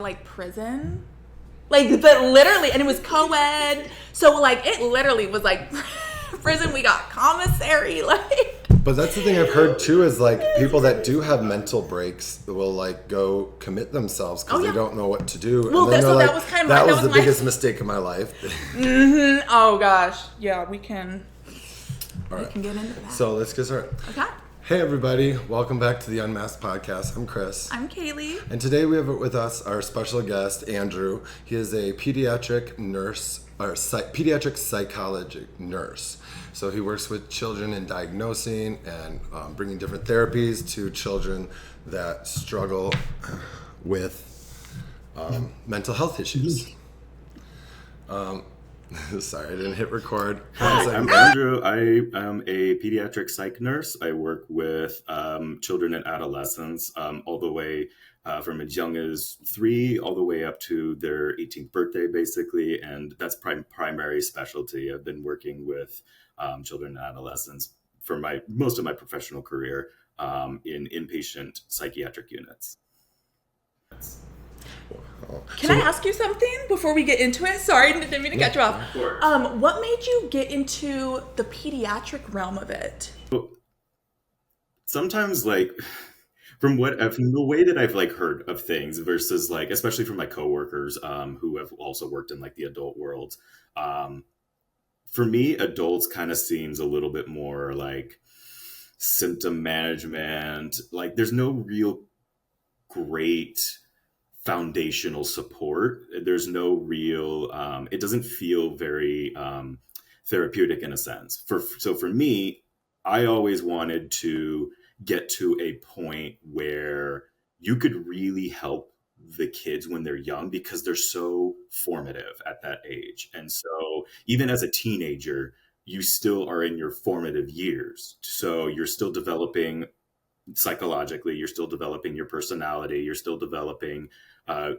like prison, like, but literally, and it was co-ed, so like it literally was like prison. We got commissary, like. But that's the thing I've heard too, is like people that do have mental breaks will like go commit themselves because they don't know what to do. Well, and then so like, that was kind of that was the biggest mistake of my life. Oh gosh, yeah, we can. All right. We can get into that. So let's get started. Okay. Hey everybody, welcome back to the Unmasked podcast. I'm Chris. I'm Kaylee. And today we have with us our special guest, Andrew. He is a pediatric nurse, or pediatric psychology nurse. So he works with children in diagnosing and bringing different therapies to children that struggle with mental health issues. Sorry, I didn't hit record. I'm Andrew. I am a pediatric psych nurse. I work with children and adolescents all the way from as young as 3 all the way up to their 18th birthday, basically. And that's primary specialty. I've been working with children and adolescents for most of my professional career in inpatient psychiatric units. Can I ask you something before we get into it? Sorry, didn't mean to cut you off. Of course. What made you get into the pediatric realm of it? Sometimes, like, from the way that I've like heard of things versus like, especially from my coworkers who have also worked in like the adult world. For me, adults kind of seems a little bit more like symptom management. Like, there's no real great foundational support. There's no real, it doesn't feel very therapeutic in a sense. So for me, I always wanted to get to a point where you could really help the kids when they're young because they're so formative at that age. And so even as a teenager, you still are in your formative years. So you're still developing psychologically, you're still developing your personality, you're still developing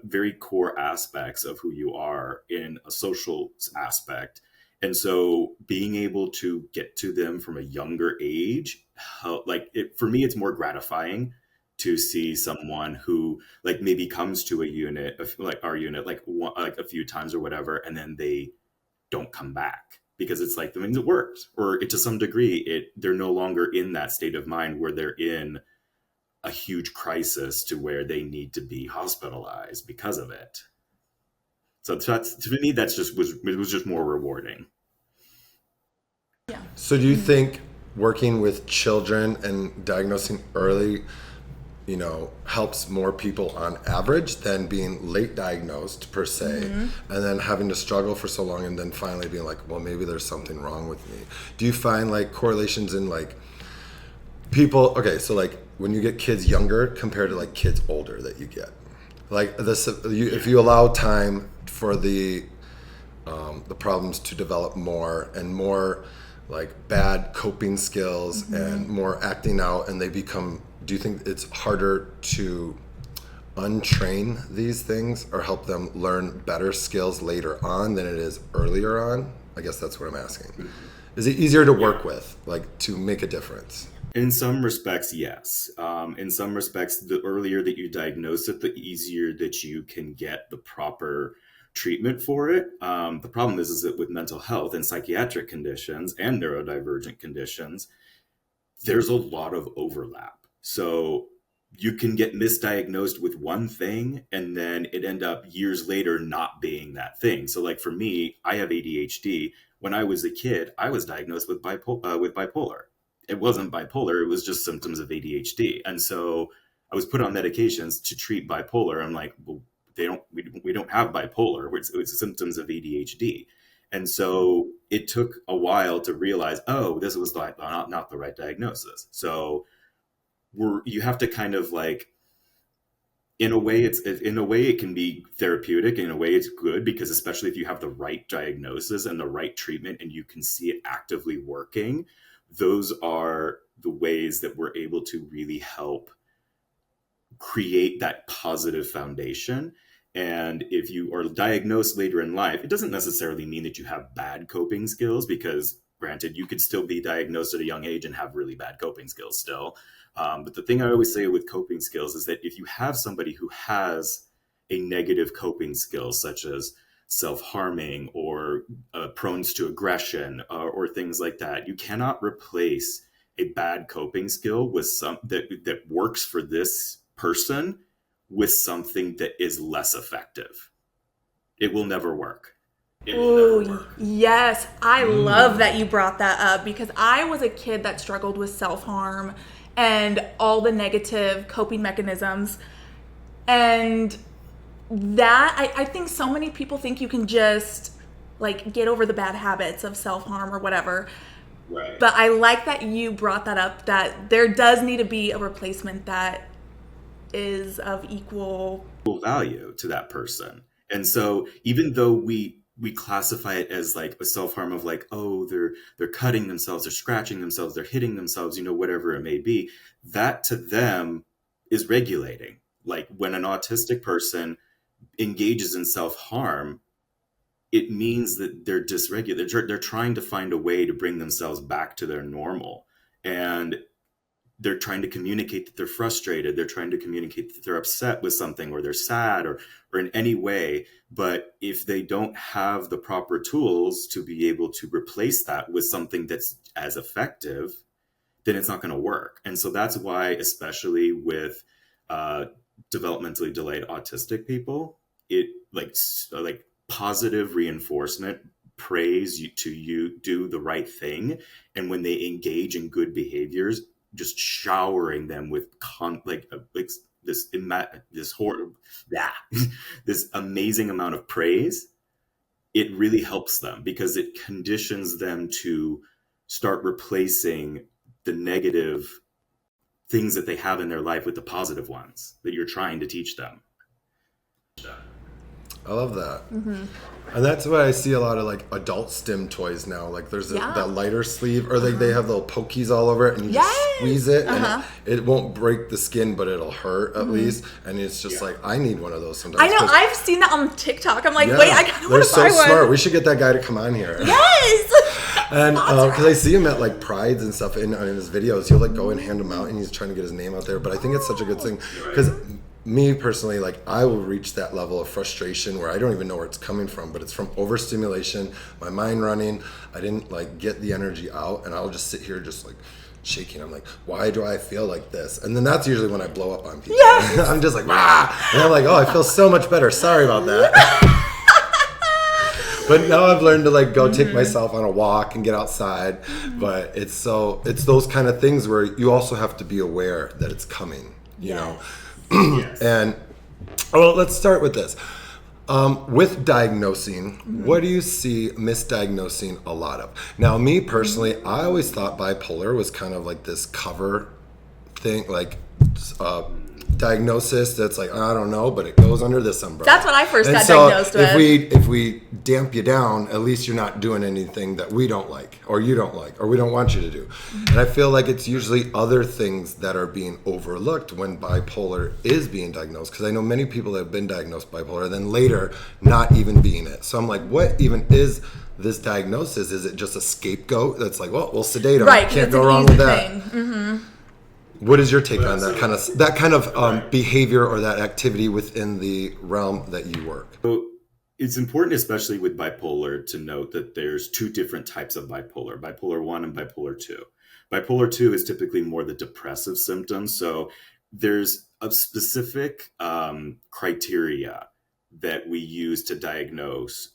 very core aspects of who you are in a social aspect. And so being able to get to them from a younger age, for me, it's more gratifying to see someone who like maybe comes to a unit, like our unit, like a few times or whatever, and then they don't come back because it's like, that means it worked, or to some degree, they're no longer in that state of mind where they're in a huge crisis to where they need to be hospitalized because of it. So that's, to me, it was just more rewarding. Yeah. So do you think working with children and diagnosing early, helps more people on average than being late diagnosed per se, and then having to struggle for so long and then finally being like, well, maybe there's something wrong with me? Do you find like correlations in like people, so like when you get kids younger compared to like kids older that you get, like this, if you allow time for the problems to develop more and more like bad coping skills and more acting out, and they become, do you think it's harder to untrain these things or help them learn better skills later on than it is earlier on? I guess that's what I'm asking. Is it easier to work with, like to make a difference? In some respects, yes. In some respects, the earlier that you diagnose it, the easier that you can get the proper treatment for it. The problem is that with mental health and psychiatric conditions and neurodivergent conditions, there's a lot of overlap. So you can get misdiagnosed with one thing and then it end up years later not being that thing. So like for me, I have ADHD. When I was a kid, I was diagnosed with bipolar. It wasn't bipolar, it was just symptoms of ADHD. And so I was put on medications to treat bipolar. I'm like, well, we don't have bipolar, it's symptoms of ADHD. And so it took a while to realize, oh, this was not the right diagnosis. So you have to kind of like, in a way it can be therapeutic. In a way it's good because especially if you have the right diagnosis and the right treatment and you can see it actively working, those are the ways that we're able to really help create that positive foundation. And if you are diagnosed later in life, it doesn't necessarily mean that you have bad coping skills, because granted, you could still be diagnosed at a young age and have really bad coping skills still. But the thing I always say with coping skills is that if you have somebody who has a negative coping skill such as self-harming or prone to aggression or things like that. You cannot replace a bad coping skill with some that works for this person with something that is less effective. It will never work. Oh, yes. I love that you brought that up because I was a kid that struggled with self-harm and all the negative coping mechanisms. And that, I think so many people think you can just like get over the bad habits of self-harm or whatever. Right. But I like that you brought that up, that there does need to be a replacement that is of equal value to that person. And so even though we classify it as like a self-harm of like, oh, they're cutting themselves, they're scratching themselves, they're hitting themselves, whatever it may be, that to them is regulating. Like when an autistic person engages in self-harm, it means that they're dysregulated. They're trying to find a way to bring themselves back to their normal. And they're trying to communicate that they're frustrated. They're trying to communicate that they're upset with something or they're sad or in any way. But if they don't have the proper tools to be able to replace that with something that's as effective, then it's not going to work. And so that's why, especially with developmentally delayed autistic people, like positive reinforcement, praise you do the right thing. And when they engage in good behaviors, just showering them with this amazing amount of praise, it really helps them because it conditions them to start replacing the negative things that they have in their life with the positive ones that you're trying to teach them. I love that. And that's why I see a lot of like adult stim toys now. Like there's that lighter sleeve, or like they have little pokies all over it, and you just squeeze it, and it won't break the skin, but it'll hurt at least. And it's just like, I need one of those sometimes. I know, I've seen that on TikTok. I'm like, wait, I kind of want to buy one. They're so smart. We should get that guy to come on here. Yes. And because I see him at like prides and stuff in his videos, he'll like go and hand them out, and he's trying to get his name out there. But I think it's such a good thing because me personally, like I will reach that level of frustration where I don't even know where it's coming from, but it's from overstimulation, my mind running. I didn't like get the energy out, and I'll just sit here just like shaking. I'm like, why do I feel like this? And then that's usually when I blow up on people. Yes. I'm just like, ah, and I'm like, oh, I feel so much better. Sorry about that. But now I've learned to like go take myself on a walk and get outside. But it's those kind of things where you also have to be aware that it's coming, you know. Yes. And well, let's start with this. With diagnosing, what do you see misdiagnosing a lot of? Now, me personally, I always thought bipolar was kind of like this cover thing, like diagnosis that's like, I don't know, but it goes under this umbrella. That's what I first got diagnosed with. If we damp you down, at least you're not doing anything that we don't like, or you don't like, or we don't want you to do. And I feel like it's usually other things that are being overlooked when bipolar is being diagnosed, because I know many people that have been diagnosed bipolar, then later not even being it. So I'm like, what even is this diagnosis? Is it just a scapegoat that's like, well, we'll sedate them. Right, can't go wrong with that. What is your take on that kind of behavior or that activity within the realm that you work? So it's important, especially with bipolar, to note that there's two different types of bipolar: bipolar 1 and bipolar 2. Bipolar 2 is typically more the depressive symptoms. So there's a specific criteria that we use to diagnose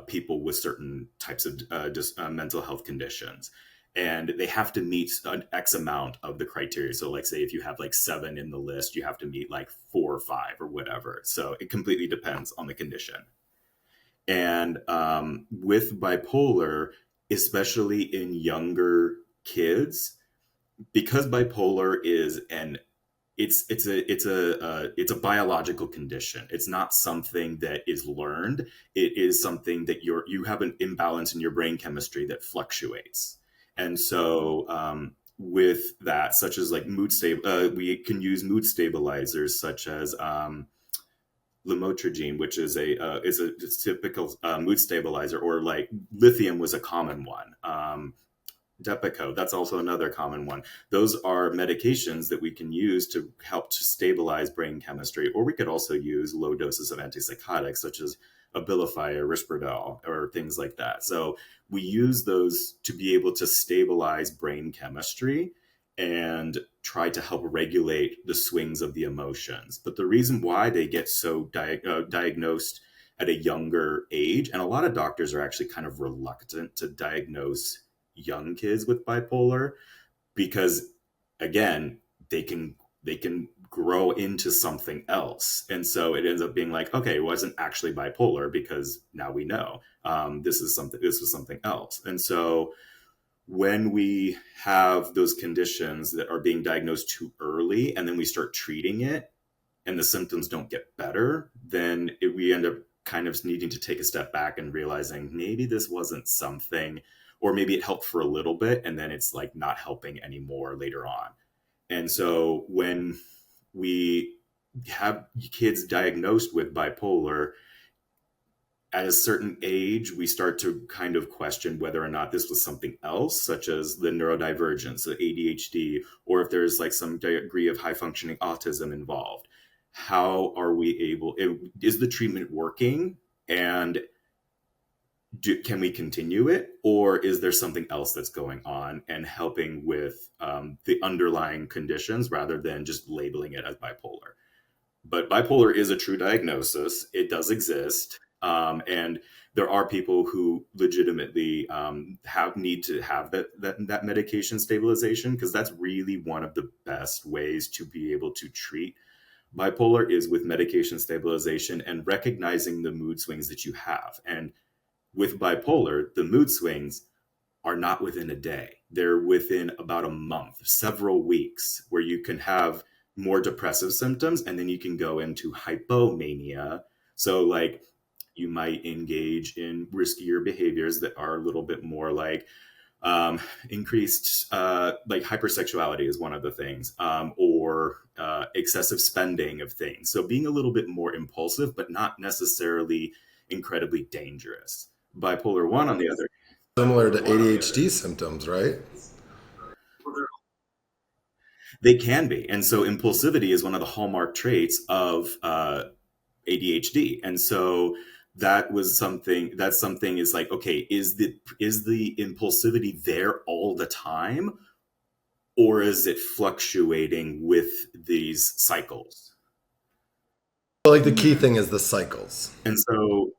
people with certain types of mental health conditions. And they have to meet an X amount of the criteria. So like say if you have like 7 in the list, you have to meet like 4 or 5 or whatever. So it completely depends on the condition. And with bipolar, especially in younger kids, because bipolar is it's a biological condition. It's not something that is learned. It is something that you have an imbalance in your brain chemistry that fluctuates. And so with that, such as like we can use mood stabilizers such as lamotrigine, which is a typical mood stabilizer, or like lithium was a common one. Depakote, that's also another common one. Those are medications that we can use to help to stabilize brain chemistry, or we could also use low doses of antipsychotics such as Abilify or Risperdal or things like that. So we use those to be able to stabilize brain chemistry and try to help regulate the swings of the emotions. But the reason why they get so diagnosed at a younger age, and a lot of doctors are actually kind of reluctant to diagnose young kids with bipolar, because again, they can grow into something else, and so it ends up being like, okay, it wasn't actually bipolar because now we know, this was something else. And so when we have those conditions that are being diagnosed too early and then we start treating it and the symptoms don't get better, then we end up kind of needing to take a step back and realizing maybe this wasn't something, or maybe it helped for a little bit and then it's like not helping anymore later on. And so when we have kids diagnosed with bipolar at a certain age, we start to kind of question whether or not this was something else, such as the neurodivergence, the ADHD, or if there's like some degree of high functioning autism involved. How are we able, is the treatment working? And can we continue it? Or is there something else that's going on and helping with the underlying conditions rather than just labeling it as bipolar? But bipolar is a true diagnosis. It does exist. And there are people who legitimately need to have that medication stabilization, because that's really one of the best ways to be able to treat bipolar is with medication stabilization and recognizing the mood swings that you have. And with bipolar, the mood swings are not within a day. They're within about a month, several weeks, where you can have more depressive symptoms and then you can go into hypomania. So like you might engage in riskier behaviors that are a little bit more like increased, like hypersexuality is one of the things, or excessive spending of things. So being a little bit more impulsive, but not necessarily incredibly dangerous. Bipolar 1, on the other, Similar to ADHD symptoms, right? they can be. And so impulsivity is one of the hallmark traits of ADHD. And so that's something is like, okay, is the impulsivity there all the time? Or is it fluctuating with these cycles? Well, like the key thing is the cycles. And so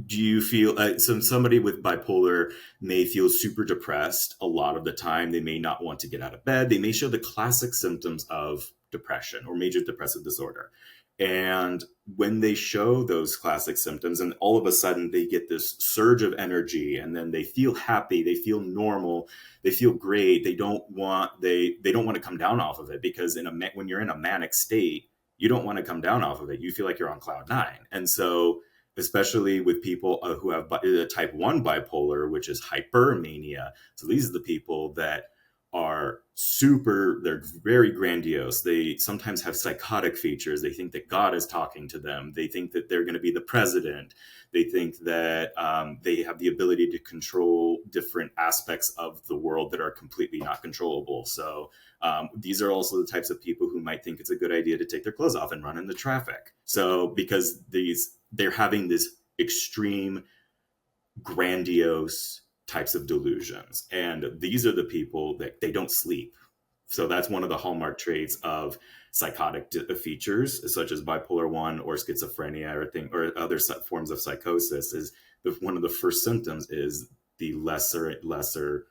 do you feel so somebody with bipolar may feel super depressed a lot of the time? They may not want to get out of bed. They may show the classic symptoms of depression or major depressive disorder. And when they show those classic symptoms and all of a sudden they get this surge of energy and then they feel happy, they feel normal, they feel great, they don't want to come down off of it, because when you're in a manic state, you don't want to come down off of it. You feel like you're on cloud nine. And so especially with people who have type 1 bipolar, which is hypermania. So these are the people that they're very grandiose. They sometimes have psychotic features. They think that God is talking to them. They think that they're going to be the president. They think that they have the ability to control different aspects of the world that are completely not controllable. So these are also the types of people who might think it's a good idea to take their clothes off and run in the traffic. So because they're having this extreme, grandiose types of delusions. And these are the people that they don't sleep. So that's one of the hallmark traits of psychotic features, such as bipolar 1 or schizophrenia or other forms of psychosis, is one of the first symptoms is the lesser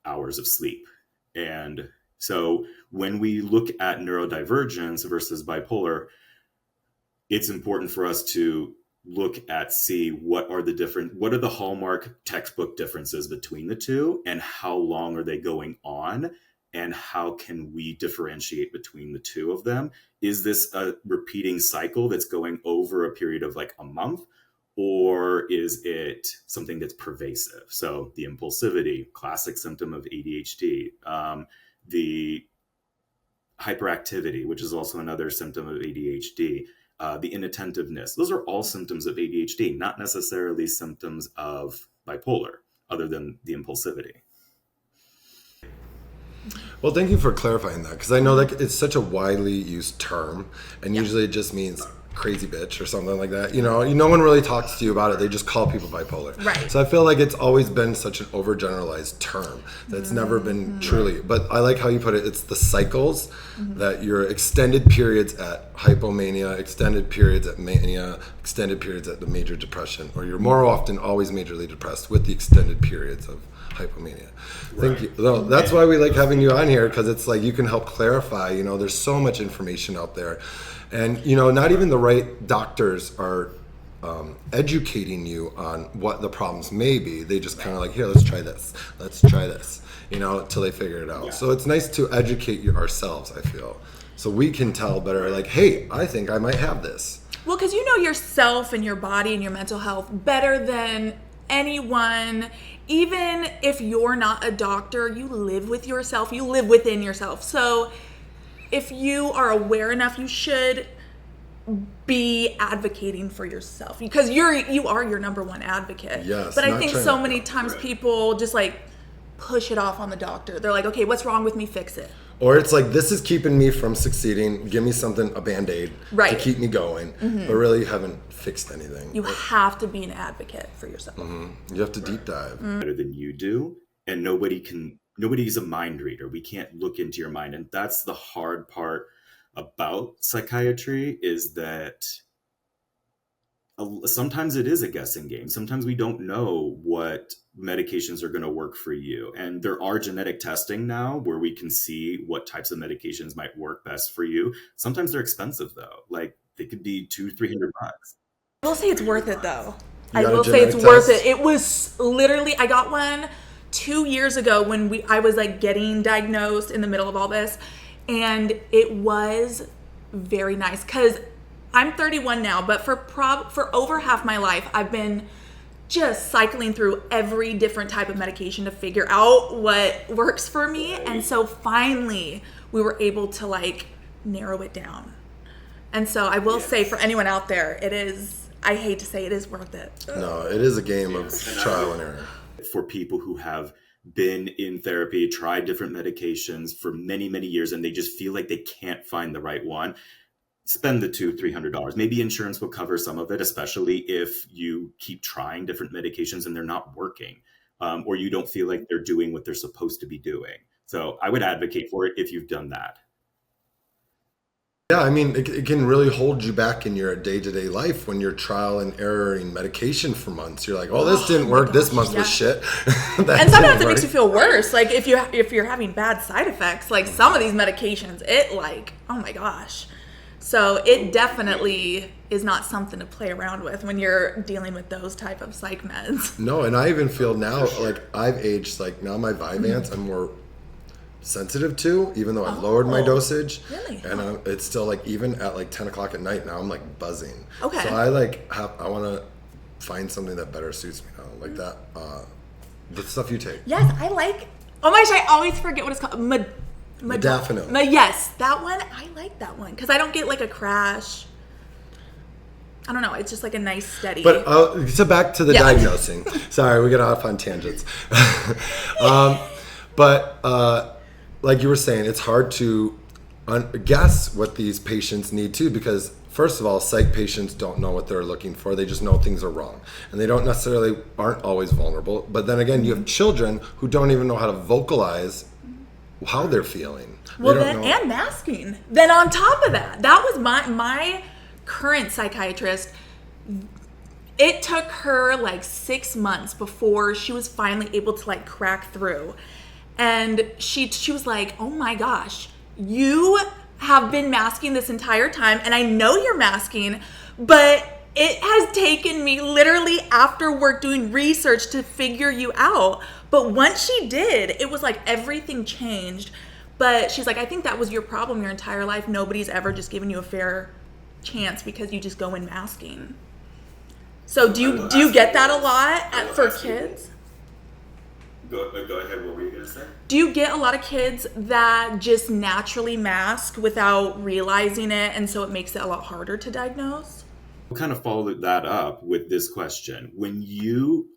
hours of sleep. And so when we look at neurodivergence versus bipolar, it's important for us to see what are the hallmark textbook differences between the two, and how long are they going on, and how can we differentiate between the two of them? Is this a repeating cycle that's going over a period of like a month, or is it something that's pervasive? So the impulsivity, classic symptom of ADHD, the hyperactivity, which is also another symptom of ADHD, the inattentiveness. Those are all symptoms of ADHD, not necessarily symptoms of bipolar, other than the impulsivity. Well, thank you for clarifying that, because I know that it's such a widely used term, and usually it just means crazy bitch or something like that. No one really talks to you about it. They just call people bipolar. Right. So I feel like it's always been such an overgeneralized term that's never been truly. But I like how you put it. It's the cycles that your extended periods at hypomania, extended periods at mania, extended periods at the major depression, or you're more often always majorly depressed with the extended periods of hypomania. Thank you. So that's why we like having you on here, because it's like you can help clarify. There's so much information out there, and not even the right doctors are educating you on what the problems may be. They just kind of like, here, let's try this, till they figure it out. Yeah. So it's nice to educate ourselves, I feel, so we can tell better. Like, hey, I think I might have this. Well, because you know yourself and your body and your mental health better than anyone. Even if you're not a doctor, you live with yourself, you live within yourself. So if you are aware enough, you should be advocating for yourself, because you are your number one advocate. Yes, but I not think trying so to- many times Right. people just like push it off on the doctor. They're like, okay, what's wrong with me? Fix it. Or it's like, this is keeping me from succeeding. Give me something, a Band-Aid to Right. keep me going. But really, you haven't fixed anything. You have to be an advocate for yourself. You have to deep dive. Better than you do, and nobody's a mind reader. We can't look into your mind, and that's the hard part about psychiatry, is that sometimes it is a guessing game. Sometimes we don't know what medications are going to work for you, and there are genetic testing now where we can see what types of medications might work best for you. Sometimes they're expensive though, like they could be $200-$300. I will say it's worth it though. You I got a will say it's genetic worth test? it. It was literally, I got one 2 years ago when I was like getting diagnosed in the middle of all this, and it was very nice because I'm 31 now, but for over half my life, I've been just cycling through every different type of medication to figure out what works for me. And so finally we were able to like narrow it down. And so I will say, for anyone out there, I hate to say, it is worth it. No, it is a game of trial and error. For people who have been in therapy, tried different medications for many, many years, and they just feel like they can't find the right one, spend the $200-$300. Maybe insurance will cover some of it, especially if you keep trying different medications and they're not working, or you don't feel like they're doing what they're supposed to be doing. So I would advocate for it if you've done that. Yeah, I mean, it can really hold you back in your day-to-day life when you're trial and erroring medication for months. You're like, oh, this didn't work. This month was shit. And sometimes it makes you feel worse. Like if you're having bad side effects, like some of these medications, oh my gosh. So it definitely is not something to play around with when you're dealing with those type of psych meds. No, and I even feel now, like I've aged, like now my Vyvanse I'm more sensitive to, even though I've lowered my dosage. Really? And it's still like, even at like 10 o'clock at night now, I'm like buzzing. Okay. So I want to find something that better suits me now, like that, the stuff you take. Yes, I like. Oh my gosh, I always forget what it's called. Modafinil. Yes, that one. I like that one because I don't get like a crash. I don't know. It's just like a nice steady. But so back to the diagnosing. Sorry, we got off on tangents. But like you were saying, it's hard to guess what these patients need too, because first of all, psych patients don't know what they're looking for. They just know things are wrong, and they don't necessarily aren't always vulnerable. But then again, you have children who don't even know how to vocalize how they're feeling. Well, and masking. Then on top of that, that was my current psychiatrist. It took her like 6 months before she was finally able to like crack through. And she was like, oh my gosh, you have been masking this entire time, and I know you're masking, but it has taken me literally after work doing research to figure you out. But once she did, it was like everything changed. But she's like, I think that was your problem your entire life. Nobody's ever just given you a fair chance because you just go in masking. So do you get that a lot for kids? Go ahead. What were you going to say? Do you get a lot of kids that just naturally mask without realizing it, and so it makes it a lot harder to diagnose? We'll kind of follow that up with this question. When you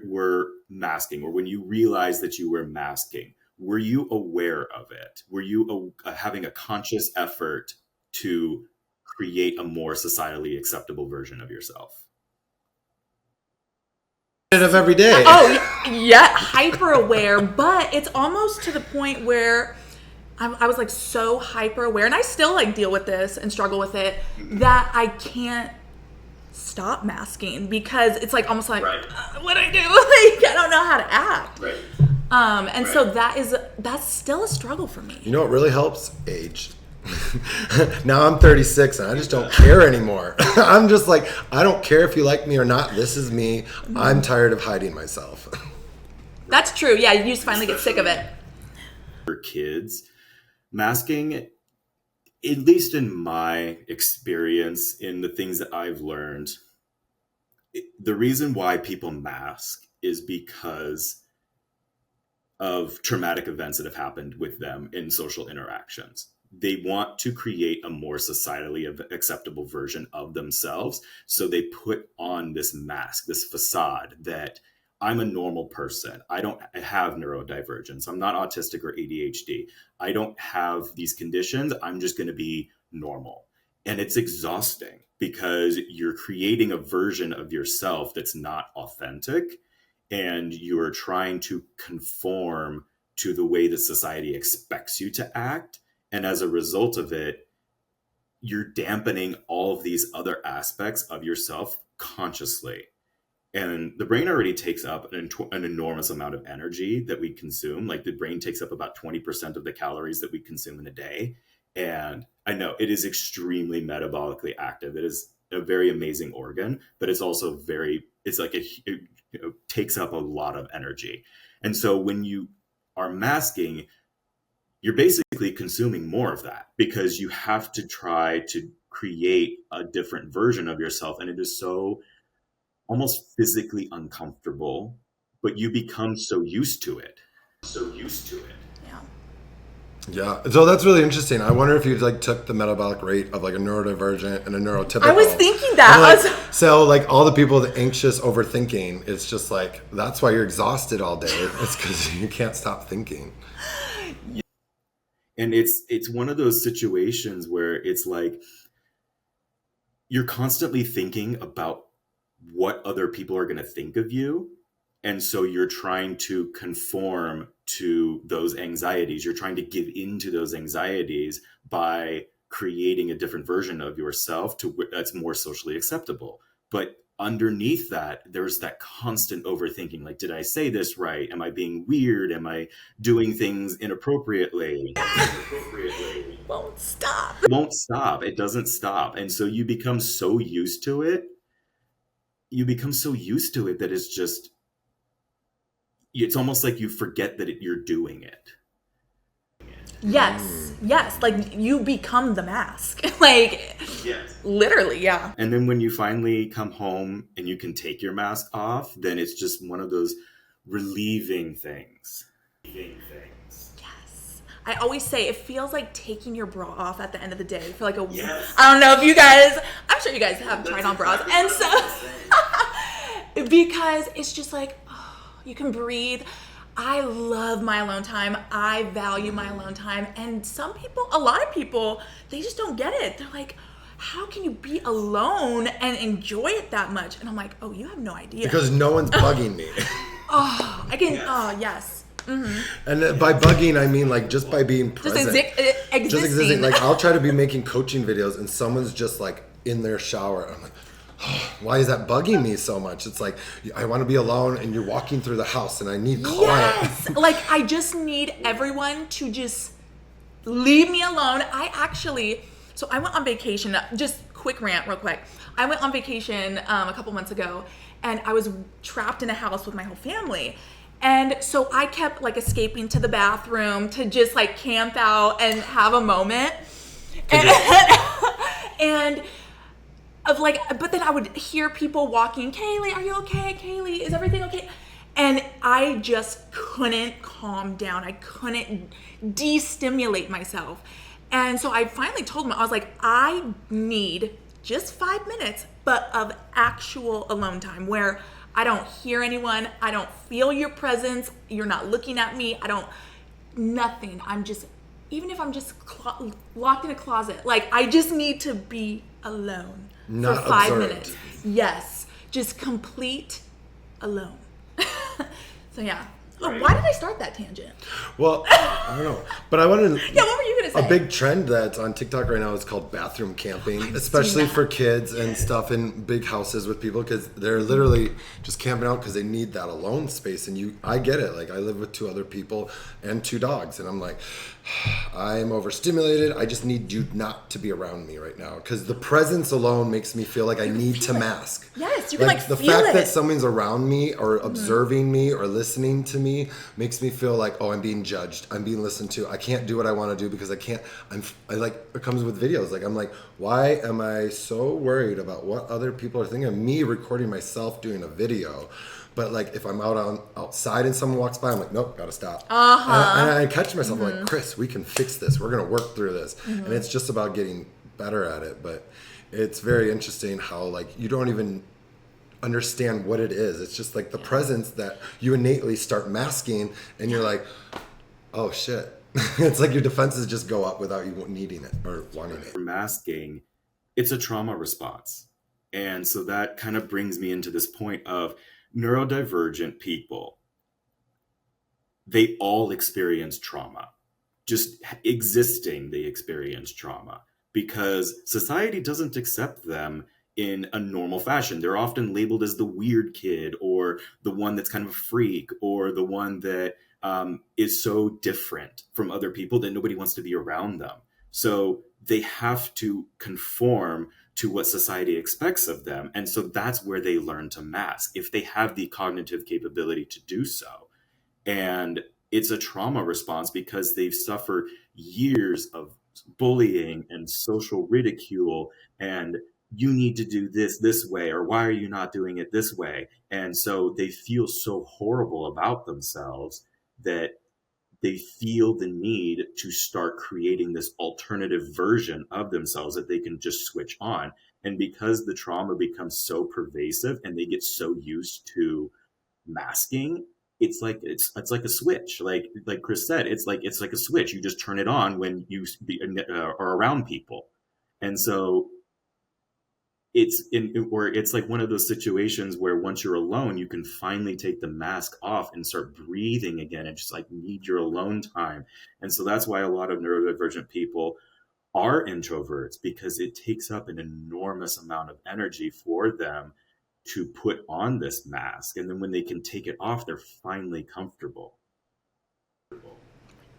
were masking, or when you realized that you were masking, were you aware of it? Were you having a conscious effort to create a more societally acceptable version of yourself? Of every day. Oh, yeah, hyper aware, but it's almost to the point where I was like so hyper aware, and I still like deal with this and struggle with it, that I can't stop masking because it's like almost like, what do I do? Like, I don't know how to act. And so that's still a struggle for me. You know what really helps? Age. Now I'm 36 and I just don't care anymore. I'm just like, I don't care if you like me or not. This is me. I'm tired of hiding myself. That's true. Yeah, you just finally get sick of it. For kids, masking, at least in my experience, in the things that I've learned, the reason why people mask is because of traumatic events that have happened with them in social interactions. They want to create a more societally acceptable version of themselves. So they put on this mask, this facade that I'm a normal person. I don't have neurodivergence. I'm not autistic or ADHD. I don't have these conditions. I'm just going to be normal. And it's exhausting because you're creating a version of yourself that's not authentic, and you're trying to conform to the way that society expects you to act. And as a result of it, you're dampening all of these other aspects of yourself consciously. And the brain already takes up an enormous amount of energy that we consume. Like the brain takes up about 20% of the calories that we consume in a day. And I know it is extremely metabolically active. It is a very amazing organ, but it's also it takes up a lot of energy. And so when you are masking, you're basically consuming more of that because you have to try to create a different version of yourself. And it is so almost physically uncomfortable, but you become so used to it. Yeah. So that's really interesting. I wonder if you like took the metabolic rate of like a neurodivergent and a neurotypical. I was thinking that. So like all the people with anxious overthinking, it's just like, that's why you're exhausted all day. It's because you can't stop thinking. And it's one of those situations where it's like you're constantly thinking about what other people are going to think of you. And so you're trying to conform to those anxieties. You're trying to give into those anxieties by creating a different version of yourself that's more socially acceptable. But underneath that, there's that constant overthinking. Like, did I say this right? Am I being weird? Am I doing things inappropriately? Won't stop. It doesn't stop. And so you become so used to it. That it's almost like you forget that you're doing it. Yes. Like you become the mask. Like, yes. Literally, yeah. And then when you finally come home and you can take your mask off, then it's just one of those relieving things. Yes. I always say it feels like taking your bra off at the end of the day for like a week. Yes. I don't know if you guys, I'm sure you guys have tried on bras. And so, because it's just like, you can breathe. I love my alone time. I value my alone time. And a lot of people, they just don't get it. They're like, how can you be alone and enjoy it that much? And I'm like, oh, you have no idea. Because no one's bugging me. Yes. Mm-hmm. And by bugging, I mean like just by being present. Existing. Just existing. Like I'll try to be making coaching videos and someone's just like in their shower. I'm like, why is that bugging me so much? It's like, I want to be alone and you're walking through the house and I need quiet. Yes! Like, I just need everyone to just leave me alone. So I went on vacation, just quick rant real quick. I went on vacation a couple months ago and I was trapped in a house with my whole family. And so I kept like escaping to the bathroom to just like camp out and have a moment. But then I would hear people walking, Kaylee, are you okay? Kaylee, is everything okay? And I just couldn't calm down. I couldn't de-stimulate myself. And so I finally told him, I was like, I need just 5 minutes, but of actual alone time where I don't hear anyone. I don't feel your presence. You're not looking at me. nothing. Even if I'm just locked in a closet, like I just need to be alone Not for 5 observed. minutes. Yes, just complete alone. So yeah. Oh, why did I start that tangent? Well, I don't know. But I wanted to... Yeah, what were you going to say? A big trend that's on TikTok right now is called bathroom camping, especially for kids and stuff in big houses with people, because they're literally just camping out because they need that alone space. And I get it. Like, I live with 2 other people and 2 dogs, and I'm like, I'm overstimulated. I just need you not to be around me right now, because the presence alone makes me feel like I need to mask. Yes, you can like the feel fact it. that someone's around me or observing me or listening to me makes me feel like, oh, I'm being judged. I'm being listened to. I can't do what I want to do because I can't. It comes with videos. Like, I'm like, why am I so worried about what other people are thinking of me recording myself doing a video? But like, if I'm outside and someone walks by, I'm like, nope, gotta stop. And I catch myself like, Chris, we can fix this. We're gonna work through this. And it's just about getting better at it. But it's very interesting how like you don't even understand what it is. It's just like the presence that you innately start masking, and you're like, oh shit. It's like your defenses just go up without you needing it or wanting it. For masking, it's a trauma response. And so that kind of brings me into this point of neurodivergent people. They all experience trauma. Just existing, they experience trauma because society doesn't accept them in a normal fashion. They're often labeled as the weird kid, or the one that's kind of a freak, or the one that is so different from other people that nobody wants to be around them. So they have to conform to what society expects of them. And so that's where they learn to mask, if they have the cognitive capability to do so. And it's a trauma response because they've suffered years of bullying and social ridicule, and you need to do this way, or why are you not doing it this way? And so they feel so horrible about themselves that they feel the need to start creating this alternative version of themselves that they can just switch on. And because the trauma becomes so pervasive and they get so used to masking, it's like a switch. Like Chris said, it's like a switch. You just turn it on when you are around people. And so it's like one of those situations where once you're alone, you can finally take the mask off and start breathing again and just like need your alone time. And so that's why a lot of neurodivergent people are introverts, because it takes up an enormous amount of energy for them to put on this mask. And then when they can take it off, they're finally comfortable.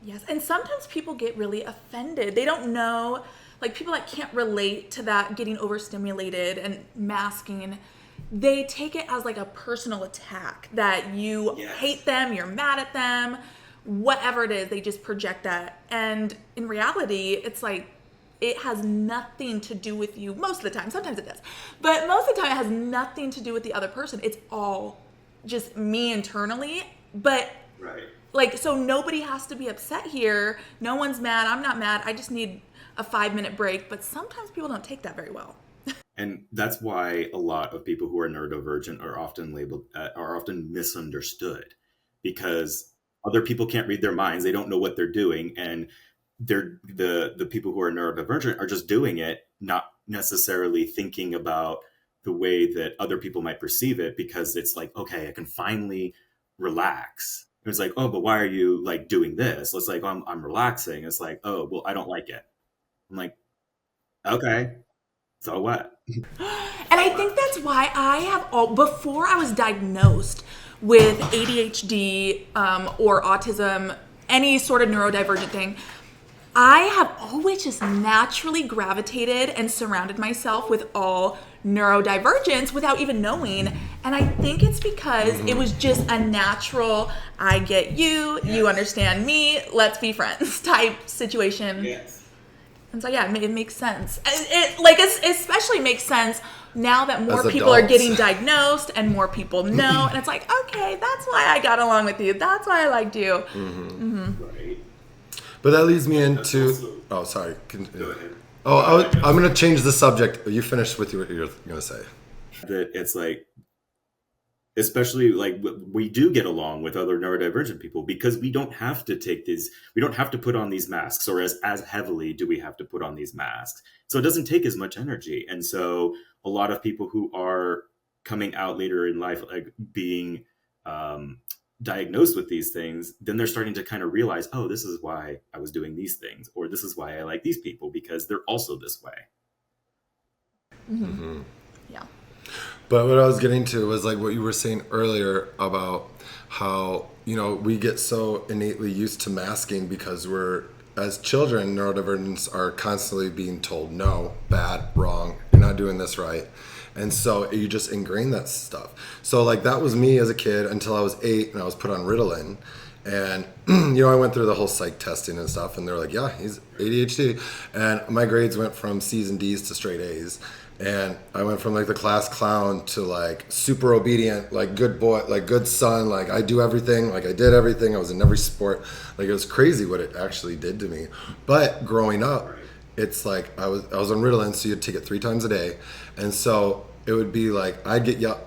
Yes, and sometimes people get really offended. They don't know, like people that can't relate to that getting overstimulated and masking, they take it as like a personal attack, that you hate them, you're mad at them, whatever it is, they just project that. And in reality, it's like, it has nothing to do with you most of the time. Sometimes it does. But most of the time, it has nothing to do with the other person. It's all just me internally. But like, so nobody has to be upset here. No one's mad. I'm not mad. I just need a 5-minute break. But sometimes people don't take that very well. And that's why a lot of people who are neurodivergent are often are often misunderstood, because other people can't read their minds. They don't know what they're doing. And the people who are neurodivergent are just doing it, not necessarily thinking about the way that other people might perceive it, because it's like, okay, I can finally relax. And it's like, oh, but why are you like doing this? It's like, I'm relaxing. It's like, oh, well, I don't like it. I'm like, okay, so what? And I think that's why before I was diagnosed with ADHD or autism, any sort of neurodivergent thing, I have always just naturally gravitated and surrounded myself with all neurodivergence without even knowing. And I think it's because it was just a natural, I get you, you understand me, let's be friends type situation. Yes. And so, yeah, it makes sense. It especially makes sense now that more people are getting diagnosed and more people know. And it's like, okay, that's why I got along with you. That's why I liked you. Right. But that leads me into... Oh, sorry. Go ahead. Oh, I'm going to change the subject. You finished with what you're going to say. That it's like, especially like we do get along with other neurodivergent people because we don't have to we don't have to put on these masks, or as heavily do we have to put on these masks. So it doesn't take as much energy. And so a lot of people who are coming out later in life, like being um, diagnosed with these things, then they're starting to kind of realize, oh, this is why I was doing these things, or this is why I like these people, because they're also this way. Yeah. But what I was getting to was like what you were saying earlier about how, we get so innately used to masking because as children, neurodivergents are constantly being told no, bad, wrong, you're not doing this right. And so you just ingrain that stuff. So like that was me as a kid until I was 8 and I was put on Ritalin. And, I went through the whole psych testing and stuff, and they're like, yeah, he's ADHD. And my grades went from C's and D's to straight A's. And I went from like the class clown to like super obedient, like good boy, like good son, like I do everything, like I did everything. I was in every sport. Like it was crazy what it actually did to me. But growing up, it's like I was on Ritalin, so you'd take it 3 times a day. And so it would be like I'd get yelled,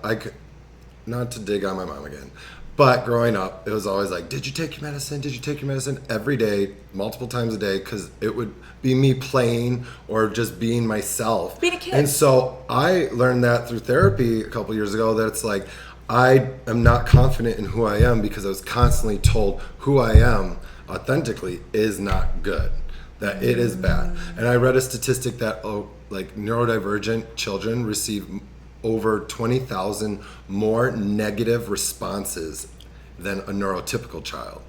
not to dig on my mom again. But growing up, it was always like, did you take your medicine? Did you take your medicine? Every day, multiple times a day, because it would be me playing or just being myself. Being a kid. And so I learned that through therapy a couple years ago, that it's like, I am not confident in who I am because I was constantly told who I am authentically is not good, that it is bad. And I read a statistic that like neurodivergent children receive over 20,000 more negative responses than a neurotypical child.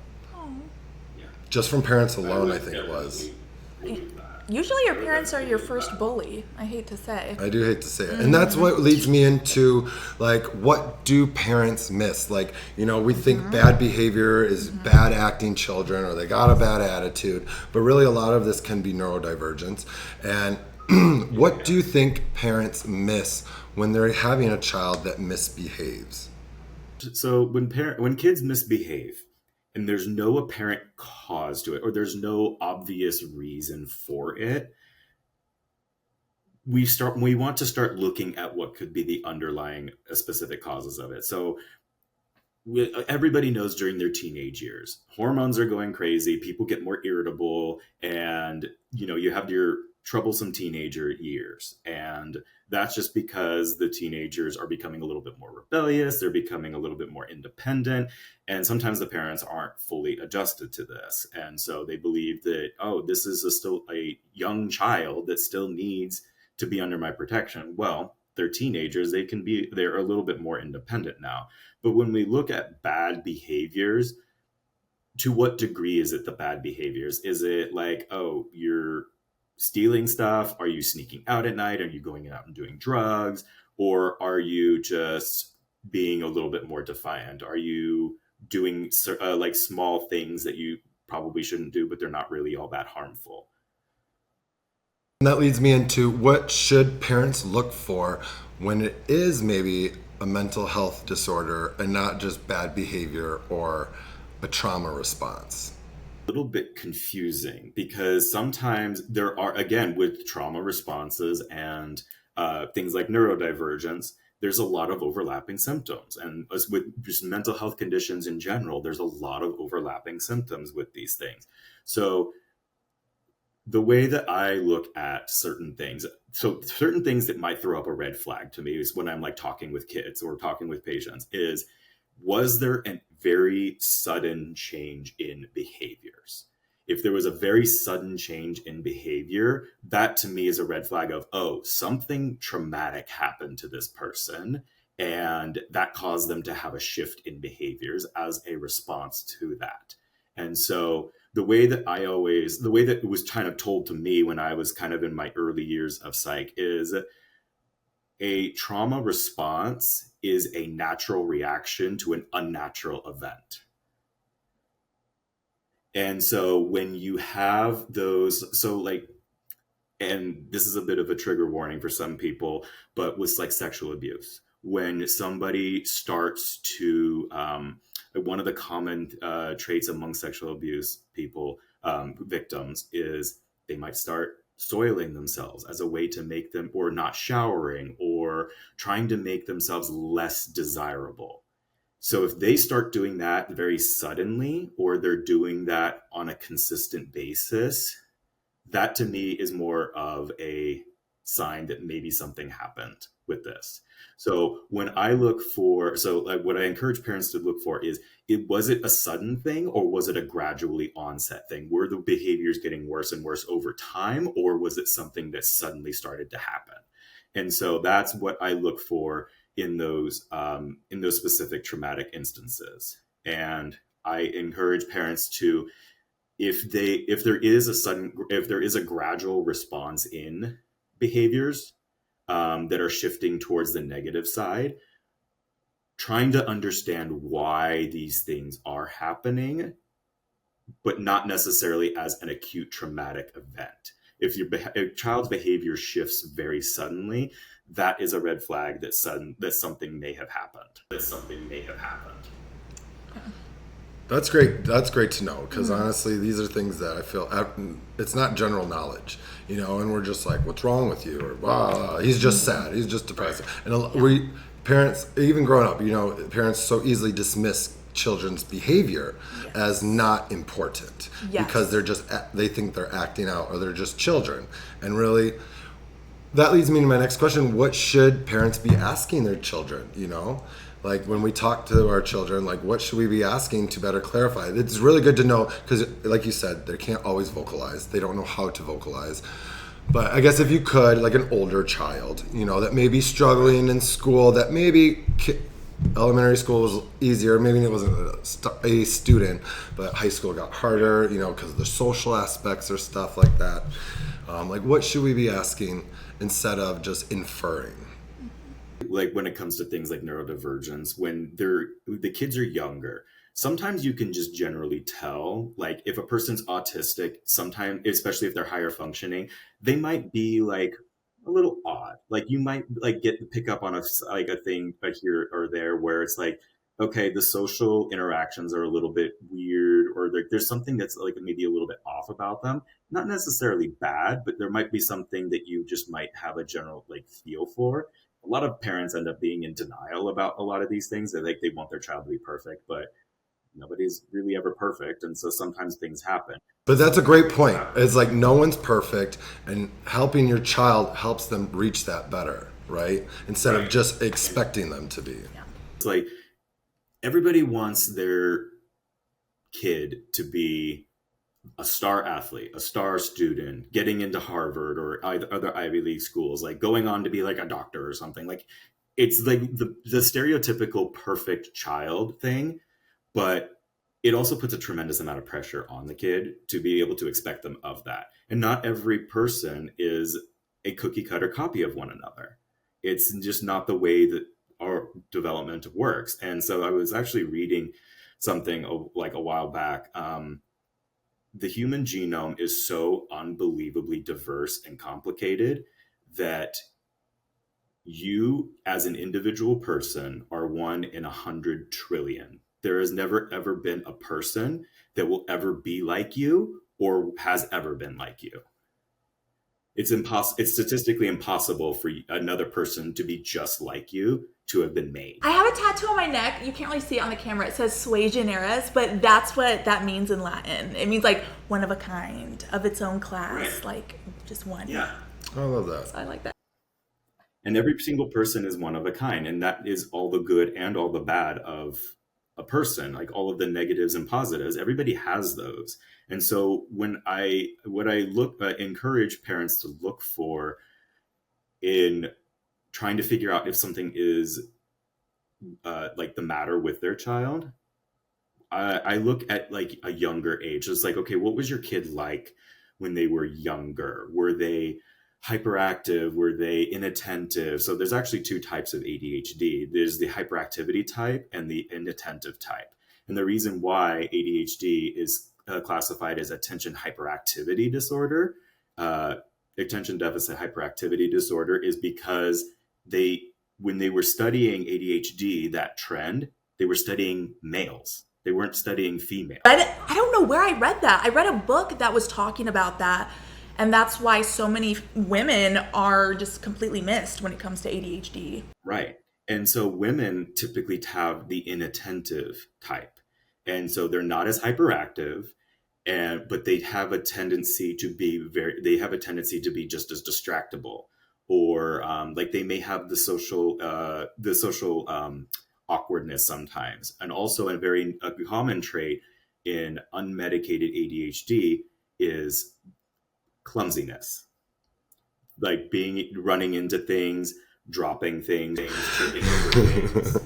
Yeah. Just from parents alone, I think it was. Usually your parents are your first bully, I hate to say. I do hate to say it. And that's what leads me into, like, what do parents miss? Like, we think bad behavior is bad acting children, or they got a bad attitude, but really a lot of this can be neurodivergence. And what do you think parents miss when they're having a child that misbehaves? So when kids misbehave and there's no apparent cause to it, or there's no obvious reason for it, we want to start looking at what could be the underlying specific causes of it. So everybody knows during their teenage years, hormones are going crazy, people get more irritable, and you have your troublesome teenager years. And that's just because the teenagers are becoming a little bit more rebellious, they're becoming a little bit more independent, and sometimes the parents aren't fully adjusted to this. And so they believe that, oh, this is still a young child that still needs to be under my protection. Well, they're teenagers, they're a little bit more independent now. But when we look at bad behaviors, to what degree is it the bad behaviors? Is it like, oh, you're stealing stuff? Are you sneaking out at night? Are you going out and doing drugs? Or are you just being a little bit more defiant? Are you doing like small things that you probably shouldn't do, but they're not really all that harmful? And that leads me into, what should parents look for when it is maybe a mental health disorder and not just bad behavior or a trauma response? Little bit confusing, because sometimes there are, again, with trauma responses and things like neurodivergence, there's a lot of overlapping symptoms. And as with just mental health conditions in general, there's a lot of overlapping symptoms with these things. So the way that I look at certain things that might throw up a red flag to me is when I'm like talking with kids or talking with patients is, was there a very sudden change in behaviors? If there was a very sudden change in behavior, that to me is a red flag of, oh, something traumatic happened to this person, and that caused them to have a shift in behaviors as a response to that. And so the way that it was kind of told to me when I was kind of in my early years of psych is, a trauma response is a natural reaction to an unnatural event. And so when you have those, and this is a bit of a trigger warning for some people, but with like sexual abuse, when somebody starts to, one of the common traits among sexual abuse victims is they might start soiling themselves as a way to make them, or not showering, or trying to make themselves less desirable. So if they start doing that very suddenly, or they're doing that on a consistent basis, that to me is more of a sign that maybe something happened with this. So when I look for, so like what I encourage parents to look for is, was it a sudden thing, or was it a gradually onset thing? Were the behaviors getting worse and worse over time, or was it something that suddenly started to happen? And so that's what I look for in those specific traumatic instances. And I encourage parents to, if there is a gradual response in behaviors that are shifting towards the negative side, trying to understand why these things are happening, but not necessarily as an acute traumatic event. If your child's behavior shifts very suddenly, that is a red flag that something may have happened. That's great. That's great to know, because honestly, these are things that I feel it's not general knowledge, and we're just like, what's wrong with you? Or, he's just sad. He's just depressed. And parents, even growing up, parents so easily dismiss children's behavior as not important because they think they're acting out, or they're just children. And really, that leads me to my next question. What should parents be asking their children, Like when we talk to our children, like what should we be asking to better clarify? It's really good to know, because like you said, they can't always vocalize. They don't know how to vocalize. But I guess if you could, like an older child, that may be struggling in school, that maybe elementary school was easier, maybe it wasn't a student, but high school got harder, because of the social aspects or stuff like that. Like what should we be asking instead of just inferring? Like when it comes to things like neurodivergence, when the kids are younger, sometimes you can just generally tell, like if a person's autistic, sometimes, especially if they're higher functioning, they might be like a little odd. Like you might like pick up on a thing here or there where it's like, okay, the social interactions are a little bit weird, or there's something that's like maybe a little bit off about them. Not necessarily bad, but there might be something that you just might have a general like feel for. A lot of parents end up being in denial about a lot of these things. They want their child to be perfect, but nobody's really ever perfect. And so sometimes things happen. But that's a great point. It's like no one's perfect, and helping your child helps them reach that better, right? Instead of just expecting them to be. It's like everybody wants their kid to be a star athlete, a star student, getting into Harvard or other Ivy League schools, like going on to be like a doctor or something. Like it's like the stereotypical perfect child thing, but it also puts a tremendous amount of pressure on the kid to be able to expect them of that. And not every person is a cookie cutter copy of one another. It's just not the way that our development works. And so I was actually reading something like a while back. The human genome is so unbelievably diverse and complicated that you as an individual person are 1 in 100 trillion. There has never ever been a person that will ever be like you or has ever been like you. It's statistically impossible for another person to be just like you to have been made. I have a tattoo on my neck. You can't really see it on the camera. It says sui generis, but that's what that means in Latin. It means like one of a kind, of its own class, right. Like just one. Yeah. I love that. So I like that. And every single person is one of a kind. And that is all the good and all the bad of a person, like all of the negatives and positives. Everybody has those. And so what I encourage parents to look for in trying to figure out if something is like the matter with their child, I look at like a younger age. It's like, okay, what was your kid like when they were younger? Were they hyperactive? Were they inattentive? So there's actually 2 types of ADHD. There's the hyperactivity type and the inattentive type. And the reason why ADHD is classified as attention hyperactivity disorder, attention deficit hyperactivity disorder, is because when they were studying ADHD, that trend, they were studying males. They weren't studying females. I don't know where I read that. I read a book that was talking about that. And that's why so many women are just completely missed when it comes to ADHD. Right. And so women typically have the inattentive type. And so they're not as hyperactive, but they have a tendency to be just as distractible, or like they may have the social awkwardness sometimes. And also a common trait in unmedicated ADHD is clumsiness, like running into things, dropping things, tripping over things.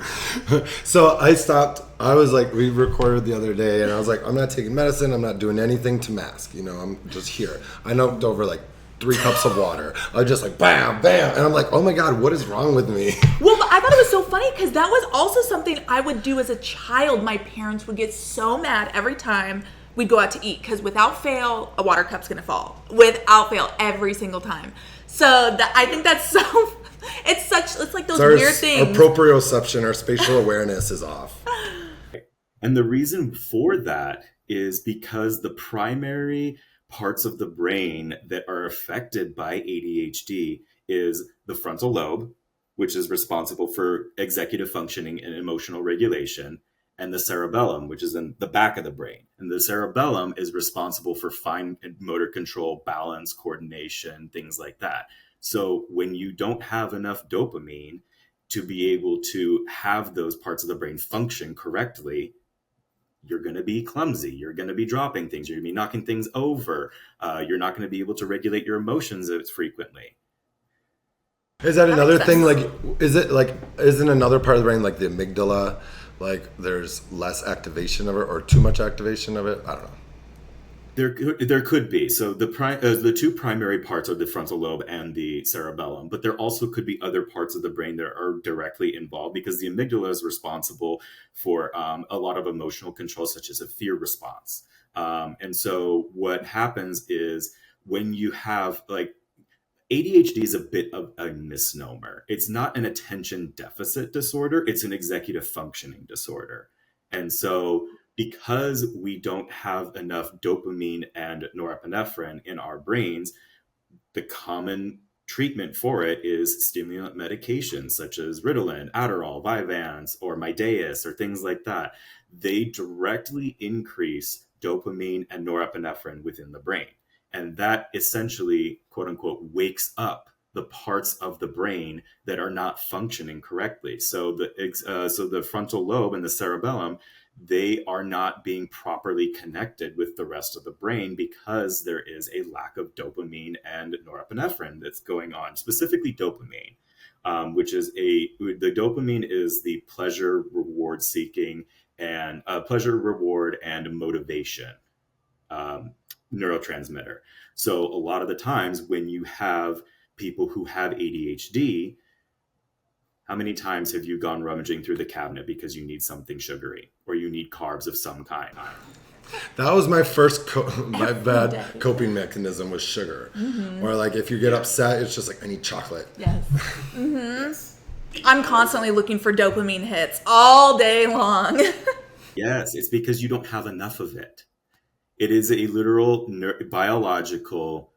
So I stopped. I was like, we recorded the other day, and I was like, I'm not taking medicine. I'm not doing anything to mask. You know, I'm just here. I knocked over like 3 cups of water. I was just like, bam, bam. And I'm like, oh my God, what is wrong with me? Well, I thought it was so funny because that was also something I would do as a child. My parents would get so mad every time we'd go out to eat because without fail, a water cup's gonna fall. Without fail, every single time. So I think that's so, it's like those weird things. Our proprioception, our spatial awareness is off. And the reason for that is because the primary parts of the brain that are affected by ADHD is the frontal lobe, which is responsible for executive functioning and emotional regulation, and the cerebellum, which is in the back of the brain. And the cerebellum is responsible for fine motor control, balance, coordination, things like that. So when you don't have enough dopamine to be able to have those parts of the brain function correctly, you're going to be clumsy. You're going to be dropping things. You're going to be knocking things over. You're not going to be able to regulate your emotions as frequently. Is that another thing? Like, isn't another part of the brain like the amygdala? Like, there's less activation of it, or too much activation of it? I don't know. There could be. So the 2 primary parts are the frontal lobe and the cerebellum, but there also could be other parts of the brain that are directly involved, because the amygdala is responsible for a lot of emotional control, such as a fear response. And so what happens is when you have ADHD is a bit of a misnomer. It's not an attention deficit disorder. It's an executive functioning disorder. And so because we don't have enough dopamine and norepinephrine in our brains, the common treatment for it is stimulant medications such as Ritalin, Adderall, Vyvanse, or Mydayis, or things like that. They directly increase dopamine and norepinephrine within the brain. And that essentially, quote unquote, wakes up the parts of the brain that are not functioning correctly. So the frontal lobe and the cerebellum, they are not being properly connected with the rest of the brain because there is a lack of dopamine and norepinephrine that's going on, specifically dopamine, the dopamine is the pleasure, reward seeking, and pleasure, reward, and motivation neurotransmitter. So a lot of the times when you have people who have ADHD, how many times have you gone rummaging through the cabinet because you need something sugary or you need carbs of some kind? That was my first my bad coping mechanism was sugar. Mm-hmm. Or like if you get upset, it's just like, I need chocolate. Yes. Mm-hmm. Yes. I'm constantly looking for dopamine hits all day long. Yes, it's because you don't have enough of it. It is a literal biological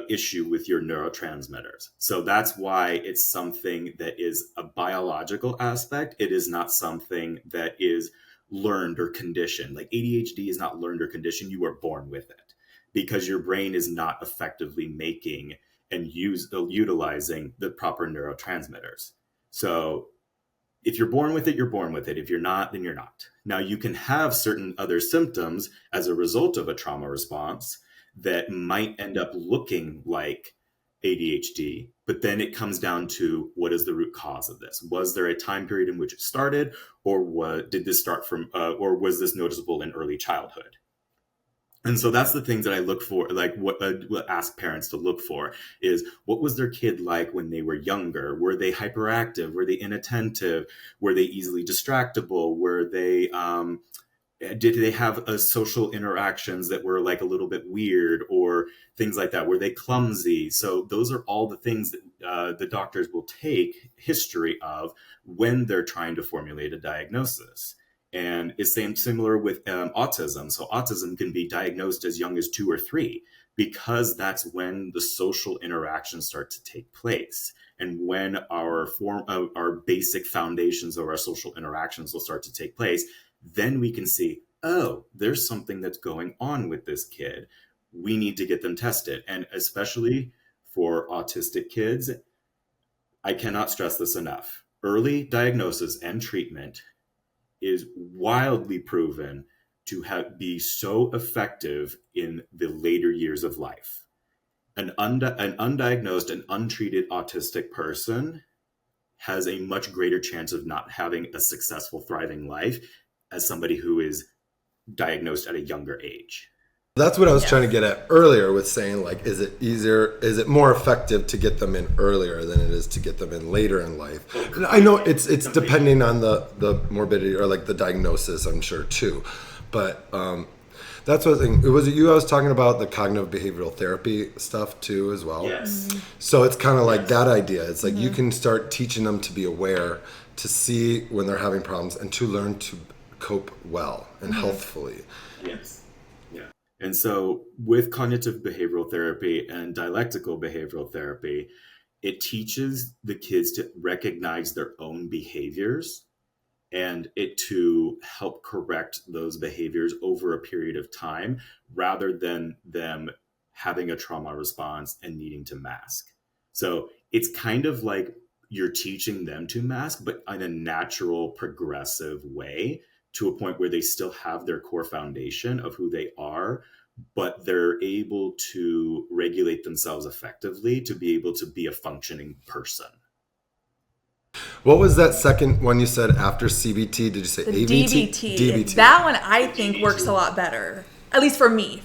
issue with your neurotransmitters. So that's why it's something that is a biological aspect. It is not something that is learned or conditioned. Like ADHD is not learned or conditioned. You are born with it because your brain is not effectively making and utilizing the proper neurotransmitters. So if you're born with it, you're born with it. If you're not, then you're not. Now, you can have certain other symptoms as a result of a trauma response that might end up looking like ADHD, but then it comes down to what is the root cause of this? Was there a time period in which it started, or did this start from, or was this noticeable in early childhood? And so that's the things that I look for, like what I ask parents to look for is, what was their kid like when they were younger? Were they hyperactive? Were they inattentive? Were they easily distractible? Were they, did they have social interactions that were like a little bit weird or things like that? Were they clumsy? So those are all the things that the doctors will take history of when they're trying to formulate a diagnosis. And it's similar with autism. So autism can be diagnosed as young as 2 or 3. because that's when the social interactions start to take place. And when our basic foundations of our social interactions will start to take place, then we can see, oh, there's something that's going on with this kid. We need to get them tested. And especially for autistic kids, I cannot stress this enough. Early diagnosis and treatment is wildly proven to be so effective in the later years of life. An undiagnosed and untreated autistic person has a much greater chance of not having a successful, thriving life as somebody who is diagnosed at a younger age. That's what I was trying to get at earlier with saying, like, is it more effective to get them in earlier than it is to get them in later in life? And I know it's depending on the morbidity or like the diagnosis, I'm sure too. But that's what I think. Was it you I was talking about the cognitive behavioral therapy stuff too as well? Yes. So it's kind of like that idea. It's like you can start teaching them to be aware, to see when they're having problems, and to learn to cope well and healthfully. Yes. And so with cognitive behavioral therapy and dialectical behavioral therapy, it teaches the kids to recognize their own behaviors and it to help correct those behaviors over a period of time rather than them having a trauma response and needing to mask. So it's kind of like you're teaching them to mask, but in a natural, progressive way, to a point where they still have their core foundation of who they are, but they're able to regulate themselves effectively to be able to be a functioning person. What was that second one you said after CBT? Did you say ABT? DBT. That one I think works a lot better, at least for me.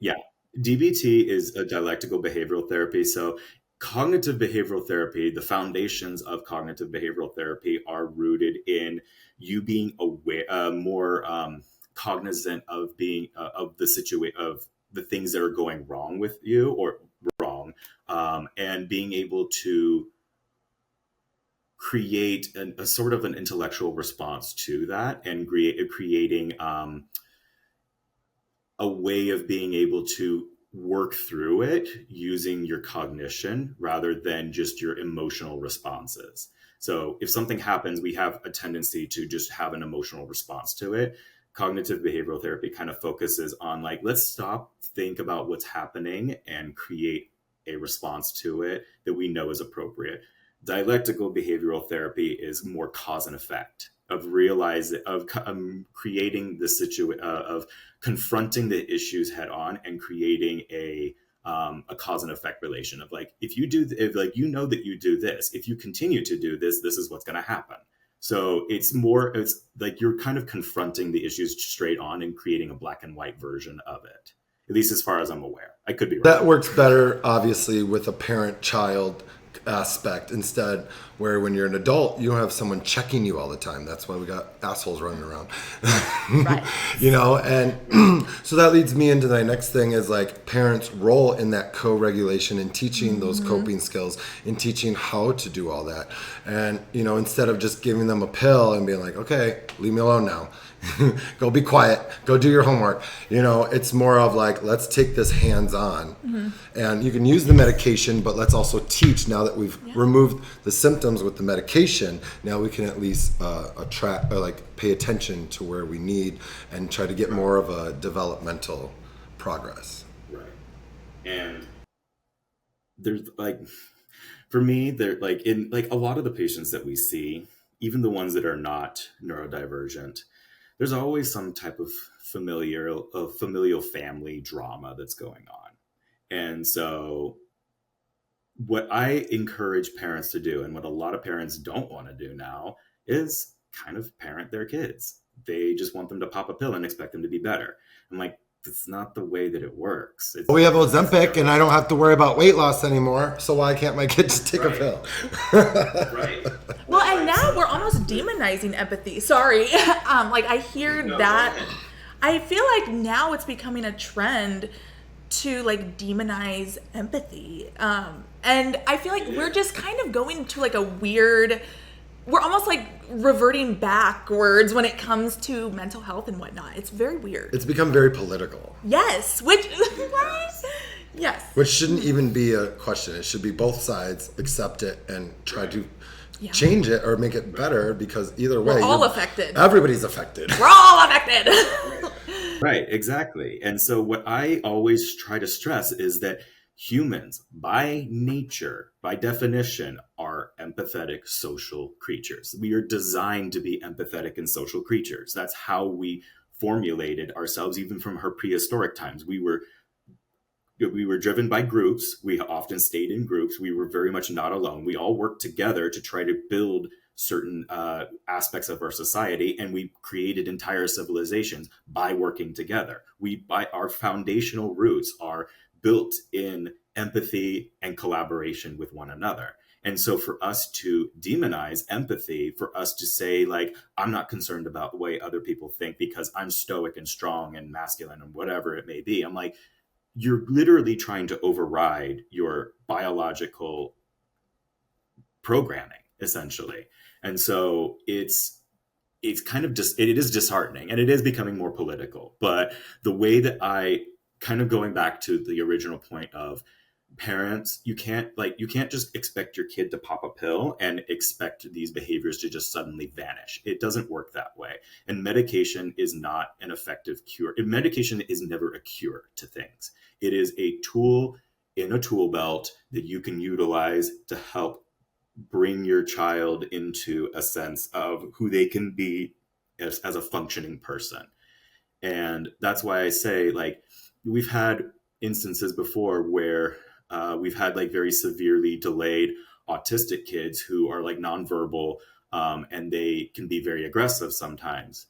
Yeah. DBT is a dialectical behavioral therapy. So cognitive behavioral therapy, the foundations of cognitive behavioral therapy are rooted in you being aware, more cognizant of being of the situation, of the things that are going wrong with you or wrong, and being able to create a sort of an intellectual response to that, and creating a way of being able to work through it using your cognition rather than just your emotional responses. So if something happens, we have a tendency to just have an emotional response to it. Cognitive behavioral therapy kind of focuses on like, let's stop, think about what's happening and create a response to it that we know is appropriate. Dialectical behavioral therapy is more cause and effect of creating the situation of confronting the issues head on and creating a cause and effect relation of like, if you do, if like, you know that you do this, if you continue to do this, this is what's going to happen. So it's like you're kind of confronting the issues straight on and creating a black and white version of it, at least as far as I'm aware. I could be wrong. That works better, obviously, with a parent-child aspect instead, where when you're an adult, you don't have someone checking you all the time. That's why we got assholes running around. Right. You know, and so that leads me into the next thing is like parents' role in that co-regulation and teaching those coping skills and teaching how to do all that. And, you know, instead of just giving them a pill and being like, okay, leave me alone now. Go be quiet, go do your homework. You know, it's more of like, let's take this hands-on. And you can use the medication, but let's also teach now that we've removed the symptoms with the medication. Now we can at least pay attention to where we need and try to get more of a developmental progress. Right. And there's like, for me, there like in like a lot of the patients that we see, even the ones that are not neurodivergent, there's always some type of familial family drama that's going on. And so what I encourage parents to do, and what a lot of parents don't want to do now, is kind of parent their kids. They just want them to pop a pill and expect them to be better. I'm like, that's not the way that it works. We have Ozempic and I don't have to worry about weight loss anymore. So why can't my kid just take a pill? Right. Well, and now we're almost demonizing empathy. Sorry. Like I hear that. I feel like now it's becoming a trend to like demonize empathy. And I feel like we're just kind of going to like a weird, we're almost like reverting backwards when it comes to mental health and whatnot. It's very weird. It's become very political. Yes, which what? Yes. Which shouldn't even be a question. It should be both sides accept it and try to Yeah. change it or make it better, because either way, We're all affected. Everybody's affected. We're all affected. Right, exactly. And so what I always try to stress is that humans, by nature, by definition, are empathetic social creatures. We are designed to be empathetic and social creatures. That's how we formulated ourselves, even from our prehistoric times. We were driven by groups. We often stayed in groups. We were very much not alone. We all worked together to try to build certain aspects of our society, and we created entire civilizations by working together. Our foundational roots are built in empathy and collaboration with one another. And so for us to demonize empathy, for us to say, like, I'm not concerned about the way other people think because I'm stoic and strong and masculine and whatever it may be, I'm like, you're literally trying to override your biological programming, essentially. And so it's kind of just, it is disheartening, and it is becoming more political. But the way that I kind of going back to the original point of parents, you can't just expect your kid to pop a pill and expect these behaviors to just suddenly vanish. It doesn't work that way. And medication is not an effective cure. Medication is never a cure to things. It is a tool in a tool belt that you can utilize to help bring your child into a sense of who they can be as a functioning person. And that's why I say, like, we've had instances before where we've had like very severely delayed autistic kids who are like nonverbal, and they can be very aggressive sometimes.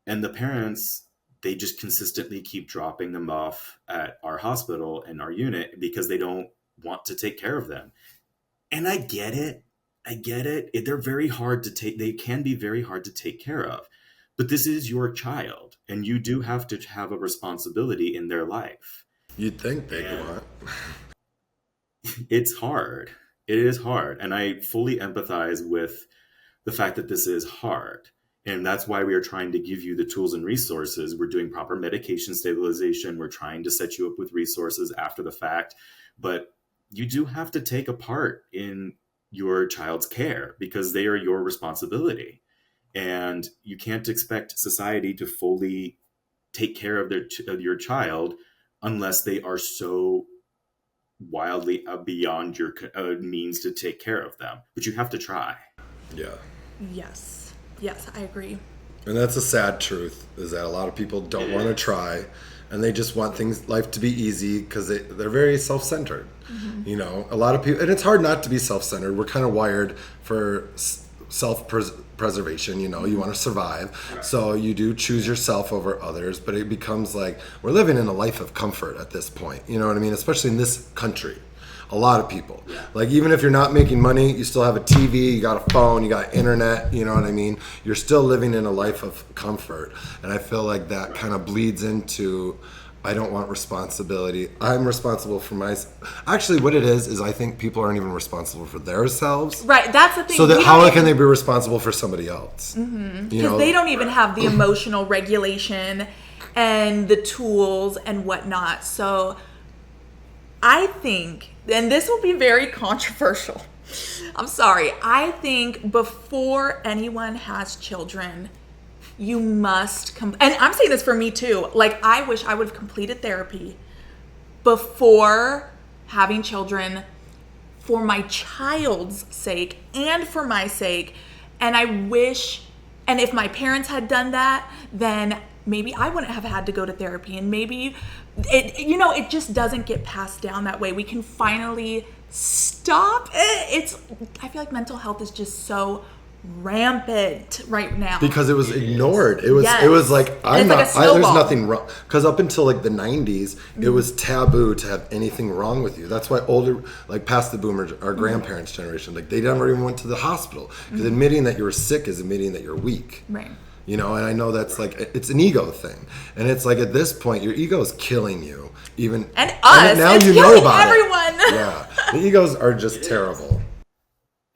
And the parents, they just consistently keep dropping them off at our hospital and our unit because they don't want to take care of them. And I get it. They're very hard to take. They can be very hard to take care of. But this is your child, and you do have to have a responsibility in their life. You'd think they'd want. It's hard. It is hard. And I fully empathize with the fact that this is hard. And that's why we are trying to give you the tools and resources. We're doing proper medication stabilization. We're trying to set you up with resources after the fact. But you do have to take a part in your child's care because they are your responsibility. And you can't expect society to fully take care of your child unless they are so wildly beyond your means to take care of them. But you have to try. Yeah. Yes, I agree. And that's a sad truth, is that a lot of people don't want to try, and they just want life to be easy because they're very self-centered. Mm-hmm. You know, a lot of people, and it's hard not to be self-centered. We're kind of wired for self-preservation, you know, you want to survive. Right. So you do choose yourself over others, but it becomes like we're living in a life of comfort at this point. You know what I mean? Especially in this country. A lot of people. Yeah. Like, even if you're not making money, you still have a TV, you got a phone, you got internet, you know what I mean? You're still living in a life of comfort. And I feel like that kind of bleeds into, I don't want responsibility. I'm responsible for actually what it is I think people aren't even responsible for themselves. Right, that's the thing. So that how can they be responsible for somebody else? Because they don't even have the emotional regulation and the tools and whatnot. So I think, and this will be very controversial, I'm sorry, I think before anyone has children, you must and I'm saying this for me too, like, I wish I would have completed therapy before having children, for my child's sake and for my sake. And I wish, and if my parents had done that, then maybe I wouldn't have had to go to therapy, and maybe it just doesn't get passed down that way. We can finally stop it. I feel like mental health is just so rampant right now because it was ignored. It was like, there's nothing wrong, because up until like the 90s, it was taboo to have anything wrong with you. That's why older, like past the boomers, our grandparents' generation, like they never even went to the hospital, because admitting that you were sick is admitting that you're weak. Right. You know, and I know that's like, it's an ego thing. And it's like, at this point, your ego is killing you. And us. And now it's you know about everyone. it. Yeah. The egos are just terrible.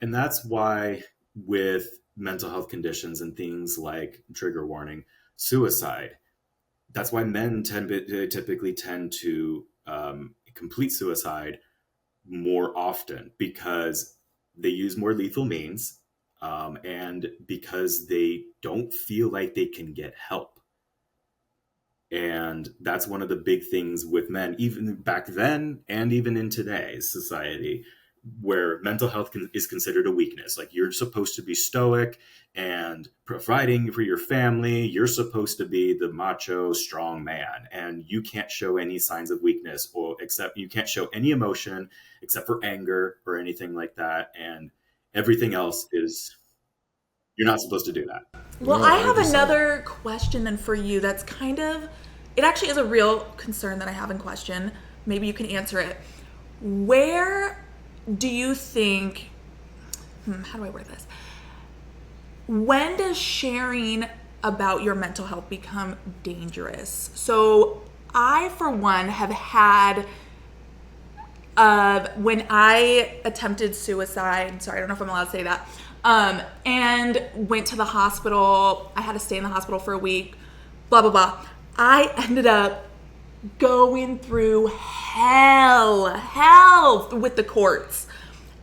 And that's why with mental health conditions and things like, trigger warning, suicide, that's why men typically tend to complete suicide more often because they use more lethal means, and because they don't feel like they can get help. And that's one of the big things with men, even back then and even in today's society, where mental health is considered a weakness. Like, you're supposed to be stoic and providing for your family. You're supposed to be the macho, strong man, and you can't show any signs of weakness, or except you can't show any emotion except for anger or anything like that. And everything else is, you're not supposed to do that. Well, No, I have 100%. another question then for you that's kind of, it actually is a real concern that I have in question. Maybe you can answer it. Where do you think, how do I word this? When does sharing about your mental health become dangerous? So I, for one, have had, when I attempted suicide, sorry, I don't know if I'm allowed to say that, and went to the hospital. I had to stay in the hospital for a week, blah, blah, blah. I ended up going through hell with the courts.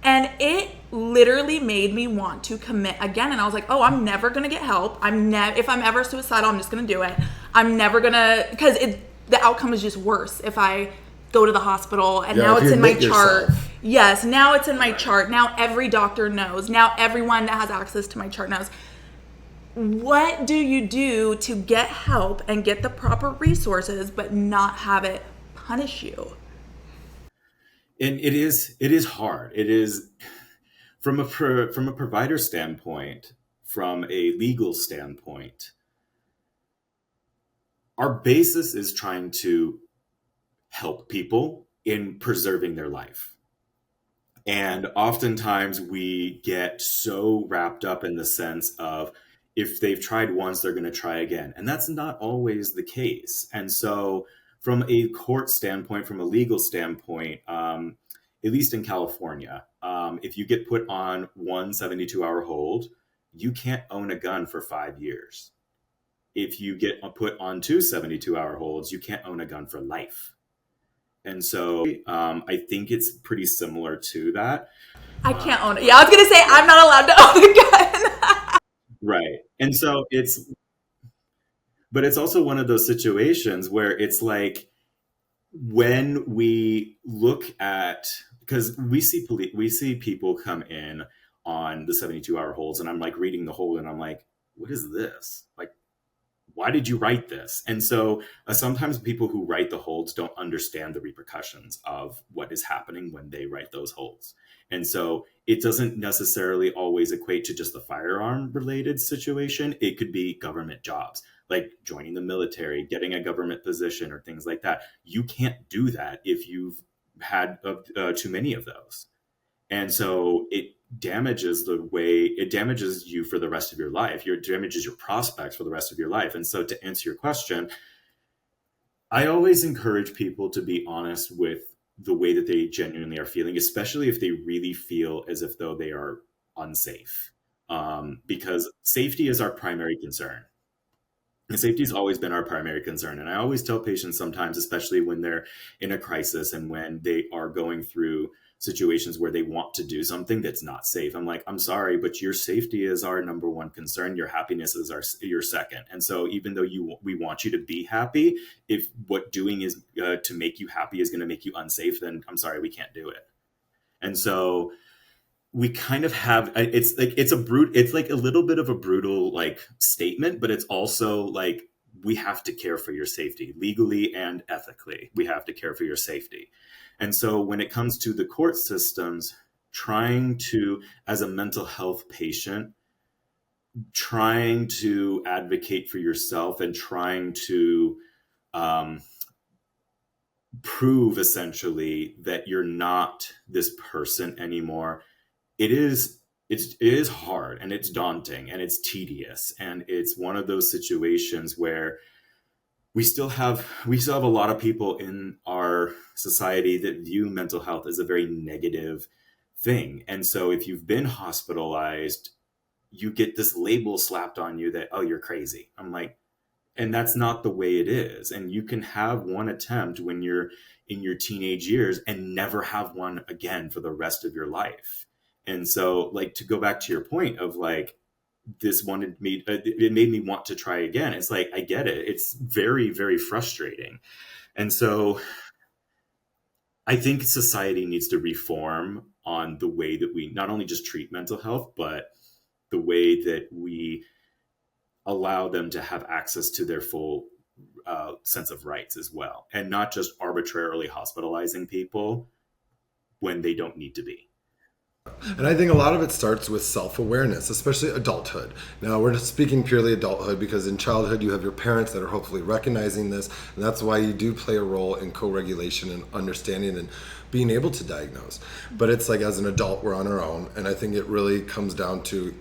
And it literally made me want to commit again. And I was like, oh, I'm never going to get help. If I'm ever suicidal, I'm just going to do it. I'm never going to, because the outcome is just worse if I go to the hospital. And now if it's you in my admit chart. yourself. Yes, now it's in my chart. Now every doctor knows. Now everyone that has access to my chart knows. What do you do to get help and get the proper resources, but not have it punish you? And it is hard. It is from a provider standpoint, from a legal standpoint. Our basis is trying to help people in preserving their life. And oftentimes we get so wrapped up in the sense of, if they've tried once, they're going to try again. And that's not always the case. And so from a court standpoint, from a legal standpoint, at least in California, if you get put on one 72-hour hold, you can't own a gun for 5 years. If you get put on two 72-hour holds, you can't own a gun for life. And so I think it's pretty similar to that. I can't own it. Yeah, I was going to say, I'm not allowed to own a gun. Right. And so but it's also one of those situations where it's like, when we look at, because we see people come in on the 72-hour holds, and I'm like reading the hold and I'm like, what is this? Like, why did you write this? And so sometimes people who write the holds don't understand the repercussions of what is happening when they write those holds. And so it doesn't necessarily always equate to just the firearm related situation. It could be government jobs, like joining the military, getting a government position, or things like that. You can't do that if you've had too many of those. And so it damages you for the rest of your life. It damages your prospects for the rest of your life. And so, to answer your question, I always encourage people to be honest with the way that they genuinely are feeling, especially if they really feel as if though they are unsafe, because safety is our primary concern. And safety has always been our primary concern. And I always tell patients sometimes, especially when they're in a crisis and when they are going through situations where they want to do something that's not safe, I'm like, I'm sorry, but your safety is our number one concern. Your happiness is your second. And so even though we want you to be happy, if what doing is to make you happy is going to make you unsafe, then I'm sorry, we can't do it. And so we kind of have, it's like a little bit of a brutal like statement, but it's also like, we have to care for your safety legally and ethically. We have to care for your safety. And so when it comes to the court systems, trying to, as a mental health patient, trying to advocate for yourself and trying to prove essentially that you're not this person anymore, it is hard, and it's daunting, and it's tedious, and it's one of those situations where we still have a lot of people in our society that view mental health as a very negative thing. And so if you've been hospitalized, you get this label slapped on you that, oh, you're crazy. I'm like, and that's not the way it is. And you can have one attempt when you're in your teenage years and never have one again for the rest of your life. And so, like, to go back to your point of like, this wanted me, it made me want to try again. It's like, I get it. It's very, very frustrating. And so I think society needs to reform on the way that we not only just treat mental health, but the way that we allow them to have access to their full sense of rights as well, and not just arbitrarily hospitalizing people when they don't need to be. And I think a lot of it starts with self-awareness, especially adulthood. Now, we're just speaking purely adulthood because in childhood you have your parents that are hopefully recognizing this, and that's why you do play a role in co-regulation and understanding and being able to diagnose. But it's like as an adult, we're on our own, and I think it really comes down to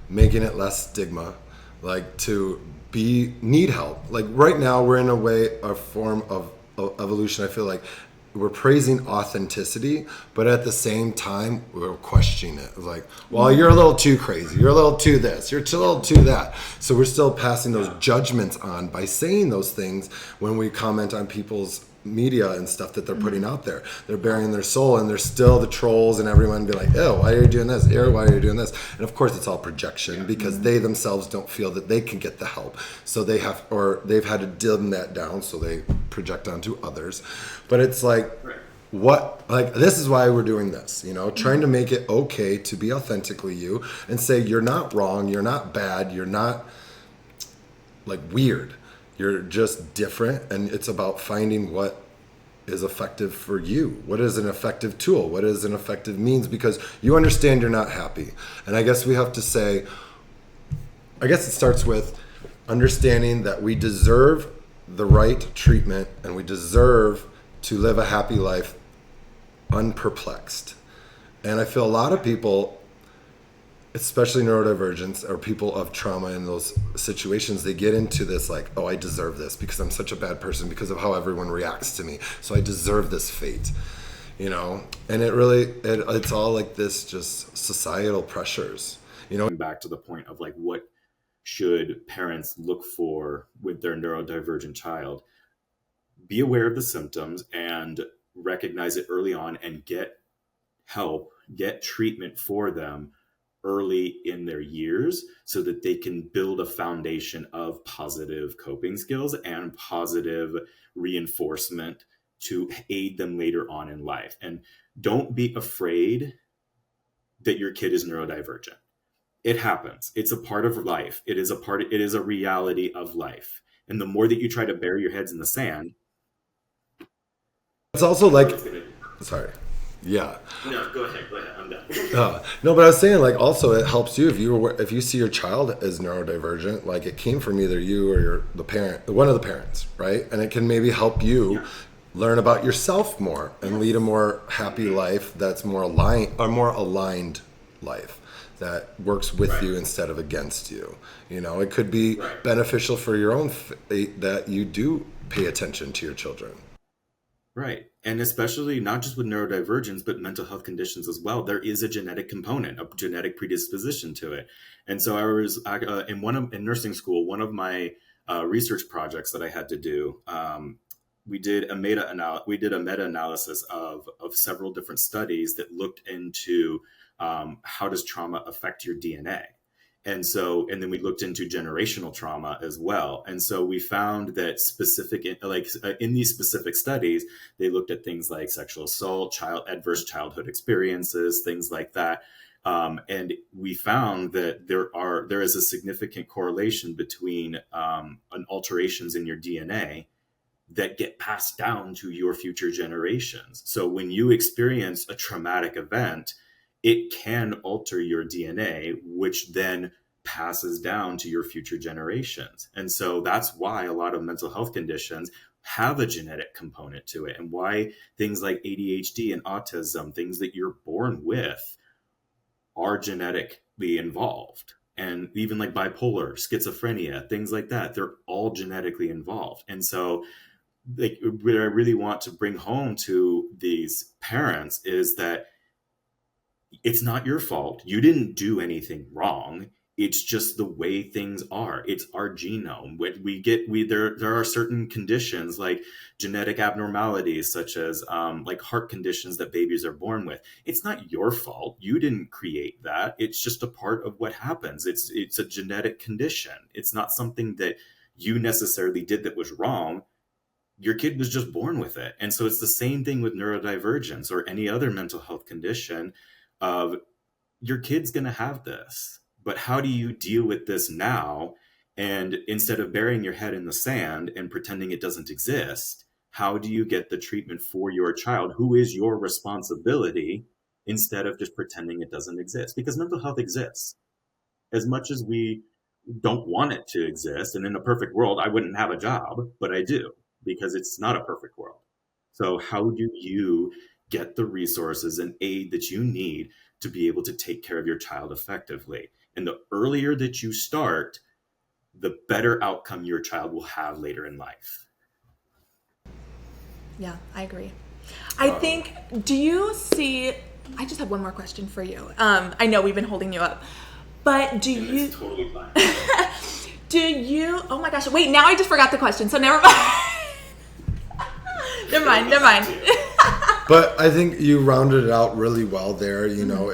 making it less stigma, like to need help. Like right now, we're in a form of evolution. I feel like we're praising authenticity, but at the same time, we're questioning it. Like, well, you're a little too crazy. You're a little too this. You're a little too that. So we're still passing those judgments on by saying those things when we comment on people's media and stuff that they're putting out there. They're burying their soul, and there's still the trolls and everyone be like, oh, why are you doing this? Ew, why are you doing this? And of course it's all projection because they themselves don't feel that they can get the help. So they've had to dim that down, so they project onto others. But it's like, this is why we're doing this, trying to make it okay to be authentically you and say you're not wrong, you're not bad, you're not like weird. You're just different, and it's about finding what is effective for you. What is an effective tool? What is an effective means? Because you understand you're not happy. And I guess we have to say, it starts with understanding that we deserve the right treatment and we deserve to live a happy life unperplexed. And I feel a lot of people, especially neurodivergents or people of trauma in those situations, they get into this like, oh, I deserve this because I'm such a bad person because of how everyone reacts to me. So I deserve this fate, and it's all like this just societal pressures, Back to the point of like, what should parents look for with their neurodivergent child? Be aware of the symptoms and recognize it early on and get help, get treatment for them early in their years so that they can build a foundation of positive coping skills and positive reinforcement to aid them later on in life. And don't be afraid that your kid is neurodivergent. It happens. It's a part of life. It is a reality of life. And the more that you try to bury your heads in the sand, it's also like, sorry. Yeah. No, go ahead. I'm done. No, but I was saying, like, also it helps you if you see your child as neurodivergent, like it came from either you or the parent, one of the parents, right? And it can maybe help you learn about yourself more and lead a more happy life that's more aligned life that works with you instead of against you. It could be beneficial for your own fate that you do pay attention to your children. Right. And especially not just with neurodivergence, but mental health conditions as well. There is a genetic component, a genetic predisposition to it. And so I was in nursing school, one of my research projects that I had to do, we did a meta-analysis of several different studies that looked into how does trauma affect your DNA. And then we looked into generational trauma as well. And so we found that in these specific studies, they looked at things like sexual assault, adverse childhood experiences, things like that. And we found that there is a significant correlation between alterations in your DNA that get passed down to your future generations. So when you experience a traumatic event, it can alter your DNA, which then passes down to your future generations. And so that's why a lot of mental health conditions have a genetic component to it, and why things like ADHD and autism, things that you're born with, are genetically involved. And even like bipolar, schizophrenia, things like that, they're all genetically involved. And so what I really want to bring home to these parents is that it's not your fault. You didn't do anything wrong. It's just the way things are. It's our genome. When there are certain conditions like genetic abnormalities, such as like heart conditions that babies are born with. It's not your fault. You didn't create that. It's just a part of what happens. It's a genetic condition. It's not something that you necessarily did that was wrong. Your kid was just born with it. And so it's the same thing with neurodivergence or any other mental health condition of your kid's going to have this. But how do you deal with this now? And instead of burying your head in the sand and pretending it doesn't exist, how do you get the treatment for your child, who is your responsibility, instead of just pretending it doesn't exist? Because mental health exists. As much as we don't want it to exist, and in a perfect world, I wouldn't have a job, but I do, because it's not a perfect world. So how do you get the resources and aid that you need to be able to take care of your child effectively? And the earlier that you start, the better outcome your child will have later in life. Yeah, I agree. I think, do you see, I just have one more question for you. I know we've been holding you up, but do you, It's totally fine. do you, oh my gosh, wait, now I just forgot the question, so never mind. Never mind. But I think you rounded it out really well there. You know,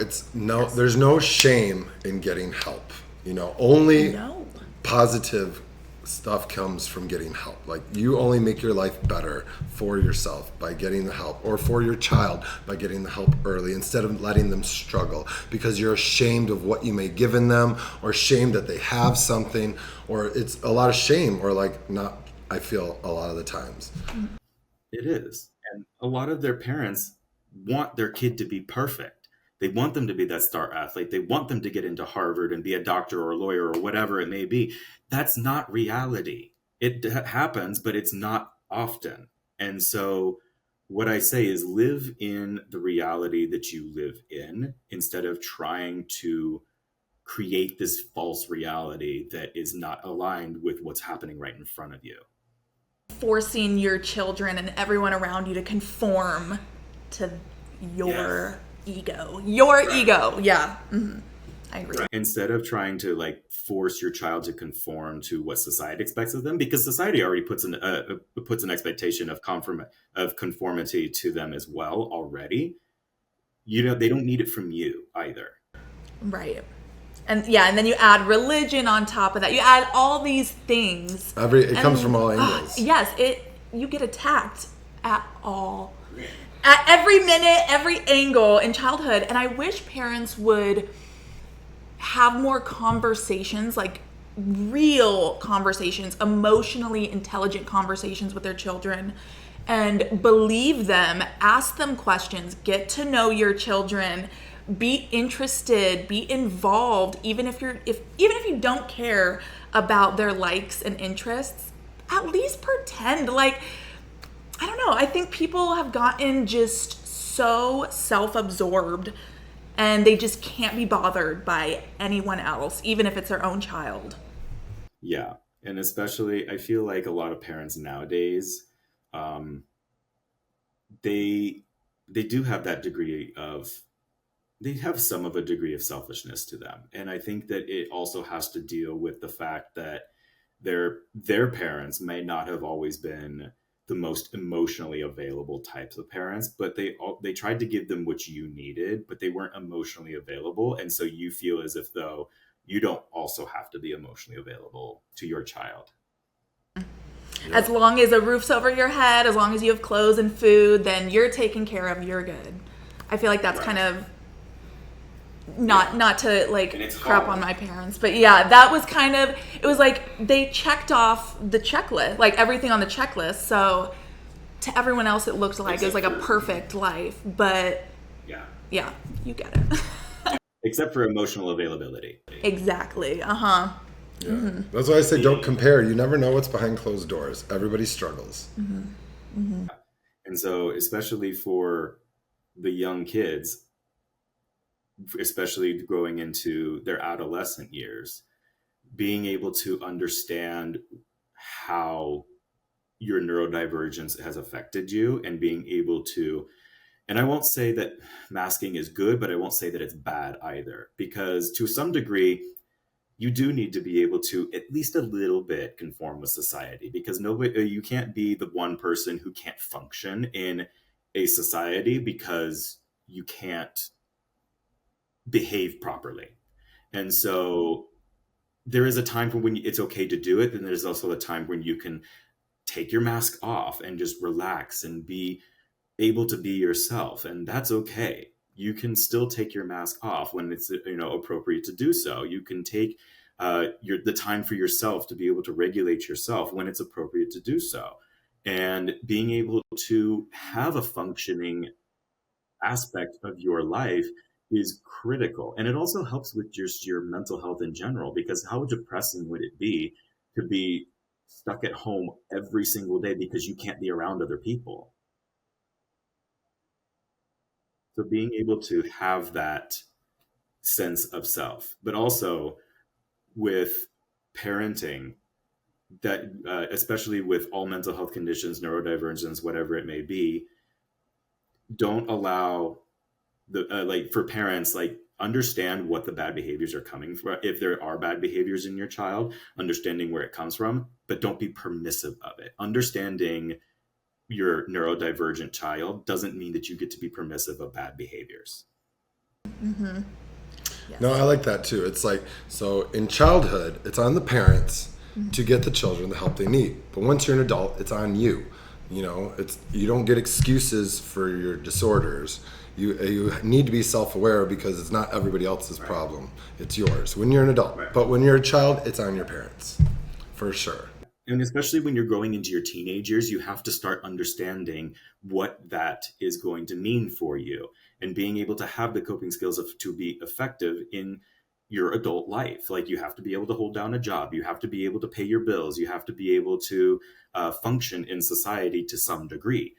there's no shame in getting help. You know, only positive stuff comes from getting help. Like, you only make your life better for yourself by getting the help, or for your child by getting the help early, instead of letting them struggle because you're ashamed of what you may have given them, or ashamed that they have something, or it's a lot of shame, or like not, I feel a lot of the times. It is. And a lot of their parents want their kid to be perfect. They want them to be that star athlete. They want them to get into Harvard and be a doctor or a lawyer or whatever it may be. That's not reality. It happens, but it's not often. And so what I say is, live in the reality that you live in, instead of trying to create this false reality that is not aligned with what's happening right in front of you. Forcing your children and everyone around you to conform to your ego. Ego. Yeah. Mm-hmm. I agree. Right. Instead of trying to like force your child to conform to what society expects of them, because society already puts an expectation of conformity to them as well already. You know, they don't need it from you either. Right. And then you add religion on top of that. You add all these things. It comes from all angles. Yes, you get attacked at every minute, every angle in childhood. And I wish parents would have more conversations, like real conversations, emotionally intelligent conversations with their children, and believe them, ask them questions, get to know your children, be interested, be involved, even if you don't care about their likes and interests. At least pretend. Like, I don't know, I think people have gotten just so self-absorbed, and they just can't be bothered by anyone else, even if it's their own child. Yeah. And especially, I feel like a lot of parents nowadays, they do have that degree of, they have some of a degree of selfishness to them. And I think that it also has to deal with the fact that their parents may not have always been the most emotionally available types of parents, but they tried to give them what you needed, but they weren't emotionally available. And so you feel as if though you don't also have to be emotionally available to your child. As long as a roof's over your head, as long as you have clothes and food, then you're taken care of, you're good. I feel like that's kind of not to like crap on my parents, but yeah, that was kind of, it was like they checked off the checklist, like everything on the checklist. So to everyone else, it looked like it was like a perfect life, but yeah, you get it. Except for emotional availability. Exactly. Yeah. Mm-hmm. That's why I say don't compare. You never know what's behind closed doors. Everybody struggles. Mm-hmm. Mm-hmm. And so, especially for the young kids, especially growing into their adolescent years, being able to understand how your neurodivergence has affected you, and being able to, and I won't say that masking is good, but I won't say that it's bad either, because to some degree, you do need to be able to at least a little bit conform with society, because nobody, you can't be the one person who can't function in a society because you can't behave properly. And so there is a time for when it's okay to do it, and there's also a time when you can take your mask off and just relax and be able to be yourself, and that's okay. You can still take your mask off when it's appropriate to do so. You can take the time for yourself to be able to regulate yourself when it's appropriate to do so, and being able to have a functioning aspect of your life is critical. And it also helps with just your mental health in general, because how depressing would it be to be stuck at home every single day because you can't be around other people? So being able to have that sense of self, but also with parenting, that especially with all mental health conditions, neurodivergence, whatever it may be, don't allow the like, for parents, like, understand what the bad behaviors are coming from. If there are bad behaviors in your child, understanding where it comes from, but don't be permissive of it. Understanding your neurodivergent child doesn't mean that you get to be permissive of bad behaviors. Yes. No, I like that too. It's like, so in childhood, it's on the parents to get the children the help they need. But once you're an adult, it's on you. You don't get excuses for your disorders. You need to be self-aware, because it's not everybody else's problem. It's yours when you're an adult. Right. But when you're a child, it's on your parents, for sure. And especially when you're growing into your teenage years, you have to start understanding what that is going to mean for you, and being able to have the coping skills to be effective in your adult life. Like, you have to be able to hold down a job. You have to be able to pay your bills. You have to be able to function in society to some degree.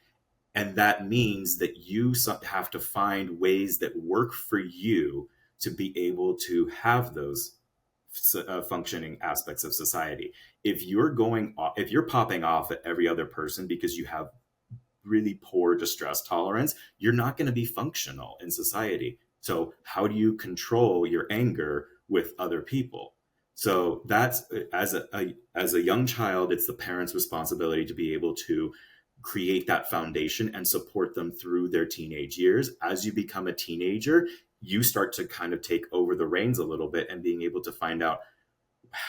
And that means that you have to find ways that work for you to be able to have those functioning aspects of society. If you're popping off at every other person because you have really poor distress tolerance, you're not going to be functional in society. So how do you control your anger with other people? So that's, as a young child, it's the parents' responsibility to be able to create that foundation and support them through their teenage years. As you become a teenager, you start to kind of take over the reins a little bit, and being able to find out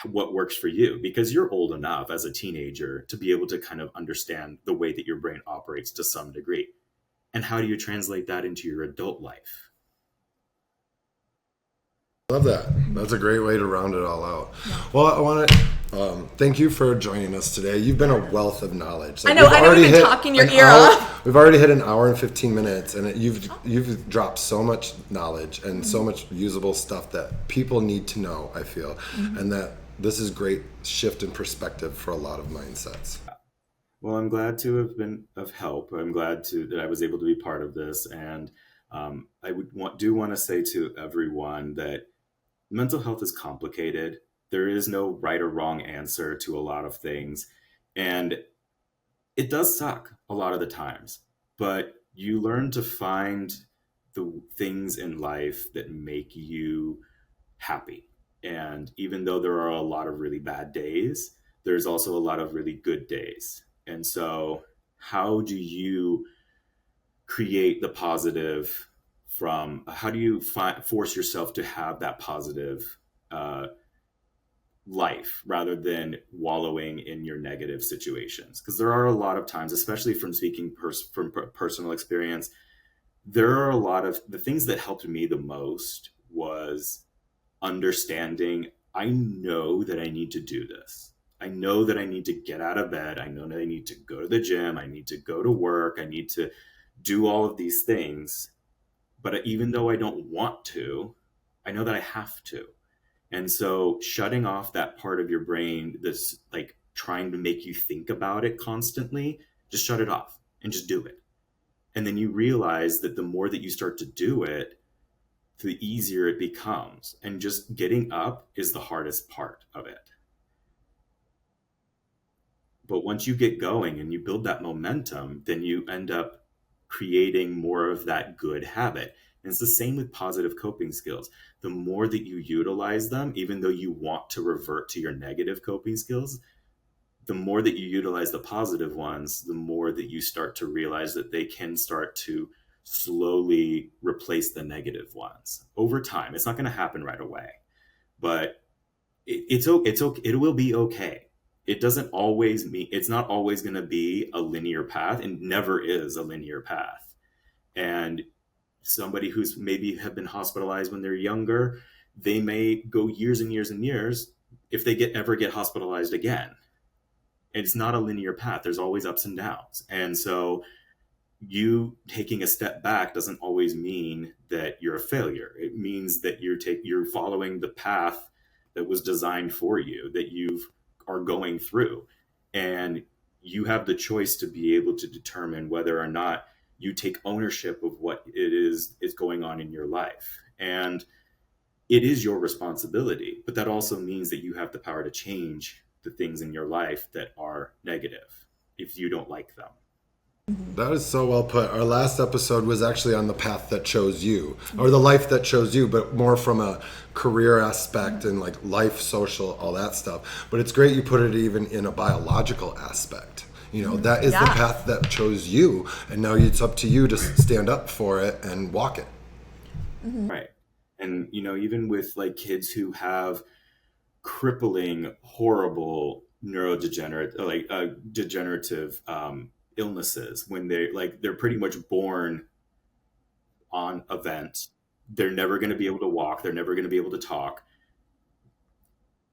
what works for you, because you're old enough as a teenager to be able to kind of understand the way that your brain operates to some degree. And how do you translate that into your adult life? Love that. That's a great way to round it all out. Well, I want to thank you for joining us today. You've been a wealth of knowledge. I know you've been talking your ear off. We've already hit an hour and 15 minutes, and you've dropped so much knowledge and so much usable stuff that people need to know, I feel, and that this is great shift in perspective for a lot of mindsets. Well, I'm glad to have been of help. I'm glad that I was able to be part of this, and I want to say to everyone that mental health is complicated. There is no right or wrong answer to a lot of things. And it does suck a lot of the times, but you learn to find the things in life that make you happy. And even though there are a lot of really bad days, there's also a lot of really good days. And so how do you create the positive how do you force yourself to have that positive life, rather than wallowing in your negative situations? Because there are a lot of times, especially from speaking from personal experience, there are a lot of the things that helped me the most was understanding, I know that I need to do this. I know that I need to get out of bed. I know that I need to go to the gym. I need to go to work. I need to do all of these things. But even though I don't want to, I know that I have to. And so shutting off that part of your brain that's like trying to make you think about it constantly, just shut it off and just do it. And then you realize that the more that you start to do it, the easier it becomes. And just getting up is the hardest part of it. But once you get going and you build that momentum, then you end up creating more of that good habit. And it's the same with positive coping skills. The more that you utilize them, even though you want to revert to your negative coping skills, the more that you utilize the positive ones, the more that you start to realize that they can start to slowly replace the negative ones over time. It's not going to happen right away, but it will be okay. It doesn't always mean, it's not always going to be a linear path, and never is a linear path. And somebody who's maybe have been hospitalized when they're younger, they may go years and years and years if they ever get hospitalized again. It's not a linear path. There's always ups and downs. And so you taking a step back doesn't always mean that you're a failure. It means that you're following the path that was designed for you, that you are going through. And you have the choice to be able to determine whether or not you take ownership of what it is going on in your life. And it is your responsibility, but that also means that you have the power to change the things in your life that are negative if you don't like them. That is so well put. Our last episode was actually on the path that chose you, or the life that chose you, but more from a career aspect and like life, social, all that stuff. But it's great you put it even in a biological aspect. You know, that is the path that chose you, and now it's up to you to stand up for it and walk it. Right. And, you know, even with like kids who have crippling, horrible neurodegenerative, degenerative illnesses, when they're pretty much born on a vent, they're never going to be able to walk, they're never going to be able to talk.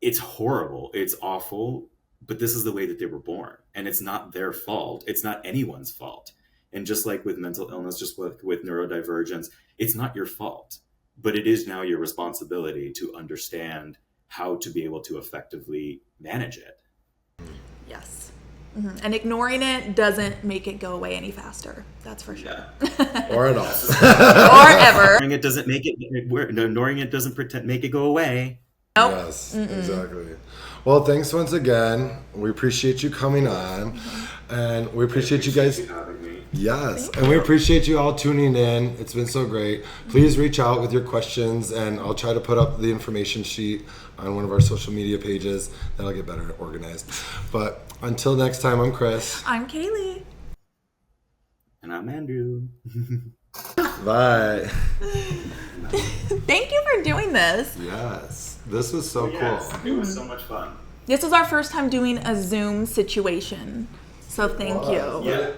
It's horrible, it's awful, but this is the way that they were born, and it's not their fault. It's not anyone's fault. And just like with mental illness, just with neurodivergence, it's not your fault, but it is now your responsibility to understand how to be able to effectively manage it. Yes. Mm-hmm. And ignoring it doesn't make it go away any faster. That's for sure. Yeah. Or at all. Or ever. Ignoring it doesn't make it go away. Nope. Yes, exactly. Well, thanks once again. We appreciate you coming on, and we appreciate you guys. Having me. Yes, and we appreciate you all tuning in. It's been so great. Please reach out with your questions, and I'll try to put up the information sheet on one of our social media pages. That'll get better organized. But until next time, I'm Chris. I'm Kaylee. And I'm Andrew. Bye. Thank you for doing this. Yes, this was so cool. It was so much fun. This was our first time doing a Zoom situation. So thank you. Yeah.